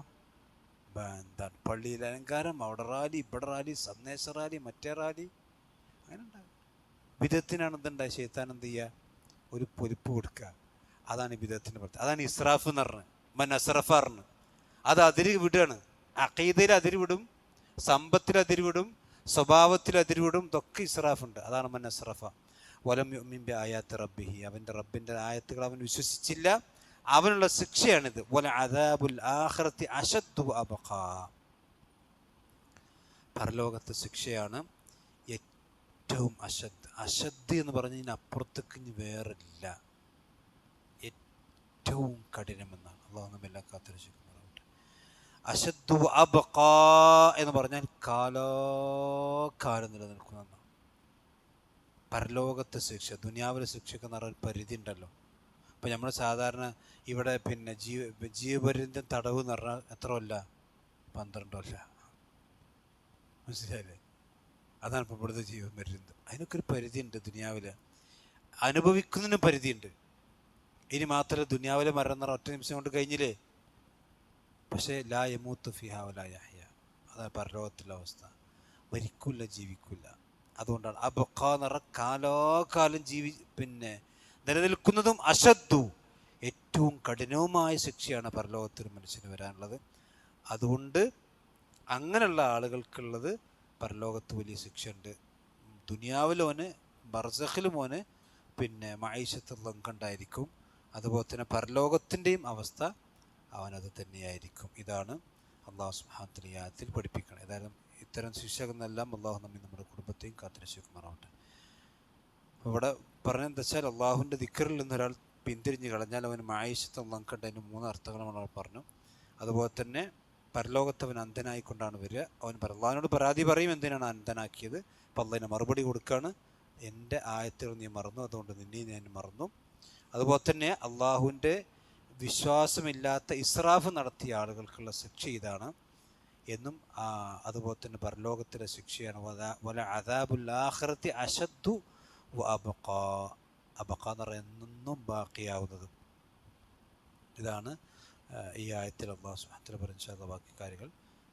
[SPEAKER 1] എന്താണ് പള്ളിയിൽ അലങ്കാരം, അവിടെ റാലി, ഇവിടെ റാലി, സന്ദേശ റാലി, മറ്റേ റാലി, അങ്ങനെ ഉണ്ടാവും. ബിദഅത്തിനാണ് എന്തുണ്ടായി? ശൈത്താൻ എന്ത് ചെയ്യുക? ഒരു പൊലിപ്പ് കൊടുക്കുക. അതാണ് ബിദഅത്തിൻ്റെ പ്രത്യേകത. അതാണ് ഇസ്രാഫ് എന്ന് പറഞ്ഞത്. മൻ അസ്റഫ പറഞ്ഞ് അത് അതിര് വിടുകയാണ്. അഖീദയിൽ അതിര് വിടും, സമ്പത്തിൽ അതിര് വിടും, സ്വഭാവത്തിൽ അതിര് വിടും. ഇതൊക്കെ ഇസ്രാഫുണ്ട്. അതാണ് മൻ അസ്റഫ. വലം യുമിൻ ബി ആയാത്തി റബ്ബിഹി. അവൻ്റെ റബ്ബിൻ്റെ ആയത്തുകൾ അവൻ വിശ്വസിച്ചില്ല, അവനുള്ള ശിക്ഷയാണിത്. വല അദാബുൽ ആഖിറത്തി അശദ്ദു വഅബ്ഖാ. പരലോകത്തെ ശിക്ഷയാണ് ഏറ്റവും അശദ് എന്ന് പറഞ്ഞതിന് അപ്പുറത്തേക്ക് ഇനി വേറില്ല. ഏറ്റവും കഠിനമെന്നാണ്. അള്ളാഹു നമ്മെല്ലാം കാത്തുരക്ഷിക്കുമാറാവട്ടെ. അശദ്ദു അബ്ഖാ എന്ന് പറഞ്ഞാൽ കാലാകാലം നിലനിൽക്കുന്ന പരലോകത്തെ ശിക്ഷ. ദുനിയാവിലെ ശിക്ഷയ്ക്ക് എന്ന് പറഞ്ഞാൽ പരിധി ഉണ്ടല്ലോ. ഇപ്പം നമ്മൾ സാധാരണ ഇവിടെ പിന്നെ ജീവപര്യന്തം തടവ് എന്ന് പറഞ്ഞാൽ എത്ര കൊല്ല? 12 കൊല്ലം. മനസ്സിലായില്ലേ? അതാണ് ഇപ്പോൾ ഇവിടുത്തെ ജീവപര്യന്തം. അതിനൊക്കെ ഒരു പരിധിയുണ്ട്. ദുനിയാവിൽ അനുഭവിക്കുന്നതിന് പരിധിയുണ്ട്. ഇനി മാത്രമല്ല ദുനിയാവിലെ മരണം എന്ന് പറഞ്ഞാൽ ഒറ്റ നിമിഷം കൊണ്ട് കഴിഞ്ഞില്ലേ. പക്ഷേ ലാ യമൂത്തു ഫിഹാ വലാ യഹ്യ, അതാണ് പരലോകത്തിലെ അവസ്ഥ. മരിക്കില്ല, ജീവിക്കില്ല. അതുകൊണ്ടാണ് അബ്ഖാ എന്ന് പറഞ്ഞാൽ കാലാകാലം പിന്നെ നിലനിൽക്കുന്നതും അശദ്ദു ഏറ്റവും കഠിനവുമായ ശിക്ഷയാണ് പരലോകത്തിൽ മനുഷ്യന് വരാനുള്ളത്. അതുകൊണ്ട് അങ്ങനെയുള്ള ആളുകൾക്കുള്ളത് പരലോകത്ത് വലിയ ശിക്ഷയുണ്ട്. ദുനിയാവിലോന് ബർസഖിലുമോന് പിന്നെ മഈശത്തുൽ ലങ്കണ്ടായിരിക്കും. അതുപോലെ തന്നെ പരലോകത്തിൻ്റെയും അവസ്ഥ അവനത് തന്നെയായിരിക്കും. ഇതാണ് അള്ളാഹു സുബ്ഹാനഹു വ തആല പഠിപ്പിക്കണം. ഏതായാലും ഇത്തരം ശിക്ഷകളെല്ലാം അള്ളാഹു നമ്മുടെ കുടുംബത്തെയും കാത്തുരക്ഷിക്കുമാറാവട്ടെ. ഇവിടെ പറഞ്ഞെന്താ വെച്ചാൽ അള്ളാഹുവിൻ്റെ ദിക്റിൽ നിന്നൊരാൾ പിന്തിരിഞ്ഞ് കളഞ്ഞാൽ അവന് മഈശത്തുൽ ലങ്കണ്ട്. അതിന് 3 അർത്ഥങ്ങൾ നമ്മൾ പറഞ്ഞു. അതുപോലെ തന്നെ പരലോകത്തവൻ അന്ധനായിക്കൊണ്ടാണ് വരിക. അവൻ അള്ളാഹിനോട് പരാതി പറയും, എന്തിനാണ് അന്ധനാക്കിയത്? അപ്പം അള്ളാഹിനെ മറുപടി കൊടുക്കുകയാണ്, എൻ്റെ ആയത്തുകൾ നീ മറന്നു, അതുകൊണ്ട് നിന്നെ ഞാൻ മറന്നു. അതുപോലെ തന്നെ അള്ളാഹുവിൻ്റെ വിശ്വാസമില്ലാത്ത ഇസ്രാഫ് നടത്തിയ ആളുകൾക്കുള്ള ശിക്ഷ ഇതാണ് എന്നും അതുപോലെ തന്നെ പരലോകത്തിലെ ശിക്ഷയാണ് വല അദാബുൽ ആഖിറത്തി അശദ്ദു വ അബ്ഖാ. അബ്ഖാ എന്ന് പറയുന്നത് എന്നും ബാക്കിയാവുന്നത്. ഇതാണ് ഈ ആയത്തിൽ അള്ളാഹു സുബ്ഹാനഹു വ തആല പറഞ്ഞ ബാക്കി കാര്യങ്ങൾ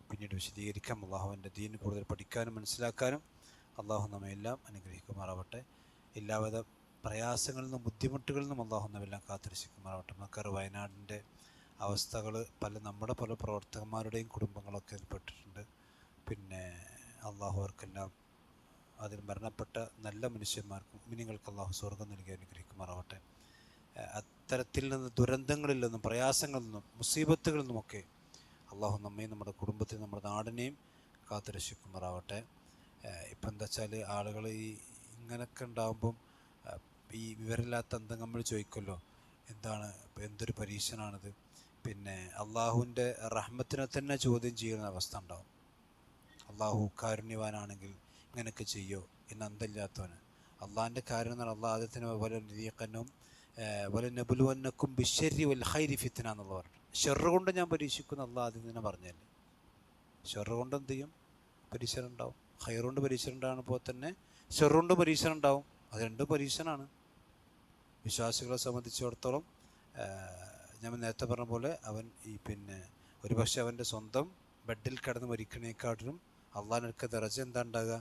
[SPEAKER 1] പിന്നീട് വിശദീകരിക്കാം. അള്ളാഹുവിൻ്റെ ദീൻ കൂടുതൽ പഠിക്കാനും മനസ്സിലാക്കാനും അള്ളാഹു നമ്മെല്ലാം അനുഗ്രഹിക്കുമാറാവട്ടെ. എല്ലാവിധ പ്രയാസങ്ങളിൽ നിന്നും ബുദ്ധിമുട്ടുകളിൽ നിന്നും അള്ളാഹു നമ്മെല്ലാം കാത്തുരക്ഷിക്കുമാറാവട്ടെ. മക്കർ വയനാടിൻ്റെ അവസ്ഥകൾ നമ്മുടെ പല പ്രവർത്തകന്മാരുടെയും കുടുംബങ്ങളൊക്കെ പെട്ടിട്ടുണ്ട്. പിന്നെ അള്ളാഹു അവർക്കെല്ലാം അതിൽ മരണപ്പെട്ട നല്ല മനുഷ്യന്മാർക്കും മുഅ്മിനീങ്ങൾക്ക് അള്ളാഹു സ്വർഗ്ഗം നൽകി അനുഗ്രഹിക്കുമാറാവട്ടെ. അത്തരത്തിൽ നിന്ന് ദുരന്തങ്ങളിൽ നിന്നും പ്രയാസങ്ങളിൽ നിന്നും മുസീബത്തുകളിൽ നിന്നുമൊക്കെ അള്ളാഹു നമ്മയും നമ്മുടെ കുടുംബത്തെയും നമ്മുടെ നാടിനെയും കാത്തുരക്ഷിക്കുമാറാവട്ടെ. ഇപ്പം എന്താ വെച്ചാൽ ആളുകൾ ഇങ്ങനെയൊക്കെ ഉണ്ടാകുമ്പം ഈ വിവരമില്ലാത്ത അന്തം നമ്മൾ ചോദിക്കുമല്ലോ, എന്തൊരു പരീക്ഷണമാണിത്. പിന്നെ അള്ളാഹുവിൻ്റെ റഹ്മത്തിനെ തന്നെ ചോദ്യം ചെയ്യുന്ന അവസ്ഥ ഉണ്ടാവും. അള്ളാഹു കാരുണ്യവാനാണെങ്കിൽ ഇങ്ങനെയൊക്കെ ചെയ്യോ എന്ന് അന്തമില്ലാത്തവന്. അള്ളാഹിൻ്റെ കാര്യം എന്ന് പറഞ്ഞാൽ അള്ളാഹ് ആദ്യത്തിന് വലനബുലുവന്നക്കും ബിശ്ശർരി വൽ ഖൈരി ഫിത്ന എന്നുള്ള പറഞ്ഞു. ഷെറ് കൊണ്ട് ഞാൻ പരീക്ഷിക്കുന്ന അള്ളാഹ് ആദ്യം തന്നെ പറഞ്ഞല്ലേ. ഷെറ് കൊണ്ട് എന്ത് ചെയ്യും? പരീക്ഷണം ഉണ്ടാവും. ഖൈർ കൊണ്ട് പരീക്ഷണം ഉണ്ടാകുമ്പോൾ തന്നെ ഷെറ് കൊണ്ട് പരീക്ഷണം ഉണ്ടാവും. അത് രണ്ടും പരീക്ഷണമാണ്. വിശ്വാസികളെ സംബന്ധിച്ചിടത്തോളം ഞാൻ നേരത്തെ പറഞ്ഞ പോലെ അവൻ പിന്നെ ഒരു പക്ഷേ അവൻ്റെ സ്വന്തം ബെഡിൽ കിടന്ന് മരിക്കണേക്കാട്ടിലും അള്ളാഹിനൊക്കെ ദറജ എന്താ ഉണ്ടാകുക?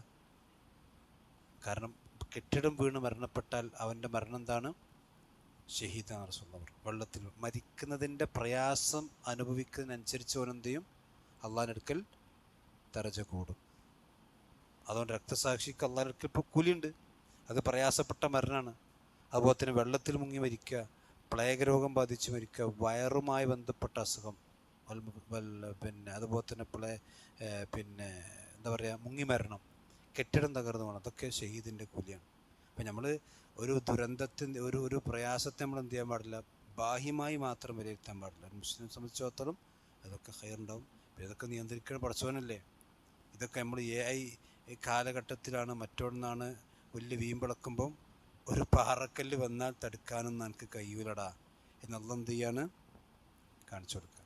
[SPEAKER 1] കാരണം കെട്ടിടം വീണ് മരണപ്പെട്ടാൽ അവൻ്റെ മരണം എന്താണ്? ഷഹീദാണ് റസൂലുള്ളാഹി പറഞ്ഞു. വെള്ളത്തിൽ മരിക്കുന്നതിൻ്റെ പ്രയാസം അനുഭവിക്കുന്നതിനനുസരിച്ച് അവനെന്ത് ചെയ്യും? അള്ളാഹിനടുക്കൽ ദറജ കൂടും. അതുകൊണ്ട് രക്തസാക്ഷിക്ക് അള്ളാഹിനടുക്കൽ ഇപ്പോൾ കൂലിയുണ്ട്. അത് പ്രയാസപ്പെട്ട മരണമാണ്. അതുപോലെ തന്നെ വെള്ളത്തിൽ മുങ്ങി മരിക്കുക, പ്ലേഗ് രോഗം ബാധിച്ച് മരിക്കുക, വയറുമായി ബന്ധപ്പെട്ട അസുഖം, പിന്നെ അതുപോലെ തന്നെ പിന്നെ എന്താ പറയുക, മുങ്ങി മരണം, കെട്ടിടം തകർന്നു വേണം, അതൊക്കെ ഷഹീദിൻ്റെ കൂലിയാണ്. അപ്പം നമ്മൾ ഒരു ദുരന്തത്തിൻ്റെ ഒരു പ്രയാസത്തെ നമ്മൾ എന്ത് ചെയ്യാൻ പാടില്ല? ബാഹ്യമായി മാത്രം വിലയിരുത്താൻ പാടില്ല. മുസ്ലിം സംബന്ധിച്ചിടത്തോളം അതൊക്കെ ഖൈറുണ്ടാവും. ഇതൊക്കെ നിയന്ത്രിക്കുന്ന പഠിച്ചവനല്ലേ. ഇതൊക്കെ നമ്മൾ കാലഘട്ടത്തിലാണ് മറ്റൊന്നാണ് വലിയ വീമ്പിളക്കുമ്പം ഒരു പാറക്കല്ല് വന്നാൽ തടുക്കാനൊന്നും എനിക്ക് കഴിയൂലടാ എന്നുള്ള എന്ത് ചെയ്യാണ് കാണിച്ചു കൊടുക്കുക.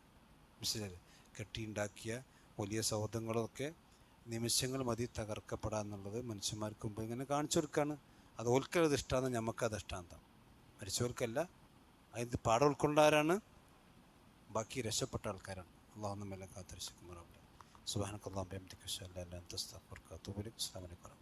[SPEAKER 1] മനസ്സിലായില്ലേ? കെട്ടിയുണ്ടാക്കിയ വലിയ സൗധങ്ങളൊക്കെ നിമിഷങ്ങൾ മതി തകർക്കപ്പെടാന്നുള്ളത് മനുഷ്യന്മാർക്ക് മുമ്പ് ഇങ്ങനെ കാണിച്ചു കൊടുക്കുകയാണ്. അത് ഓൽക്കത് ഇഷ്ടമാണ്, നമുക്കത് ഇഷ്ടമാണ്. മരിച്ചവർക്കല്ല. അതിന് പാഠം ഉൾക്കൊണ്ടാരാണ്? ബാക്കി രക്ഷപ്പെട്ട ആൾക്കാരാണ്. അള്ളാഹു നമ്മെല്ലാം കാത്തുരക്ഷിക്കുമാറാവട്ടെ. സുബ്ഹാനക്കല്ലാഹു വബിഹംദിക അശ്ഹദു അല്ലാ ഇലാഹ ഇല്ല അൻത അസ്തഗ്ഫിറുക വ അത്തൂബു ഇലൈക്. അസ്സലാമു അലൈക്കും.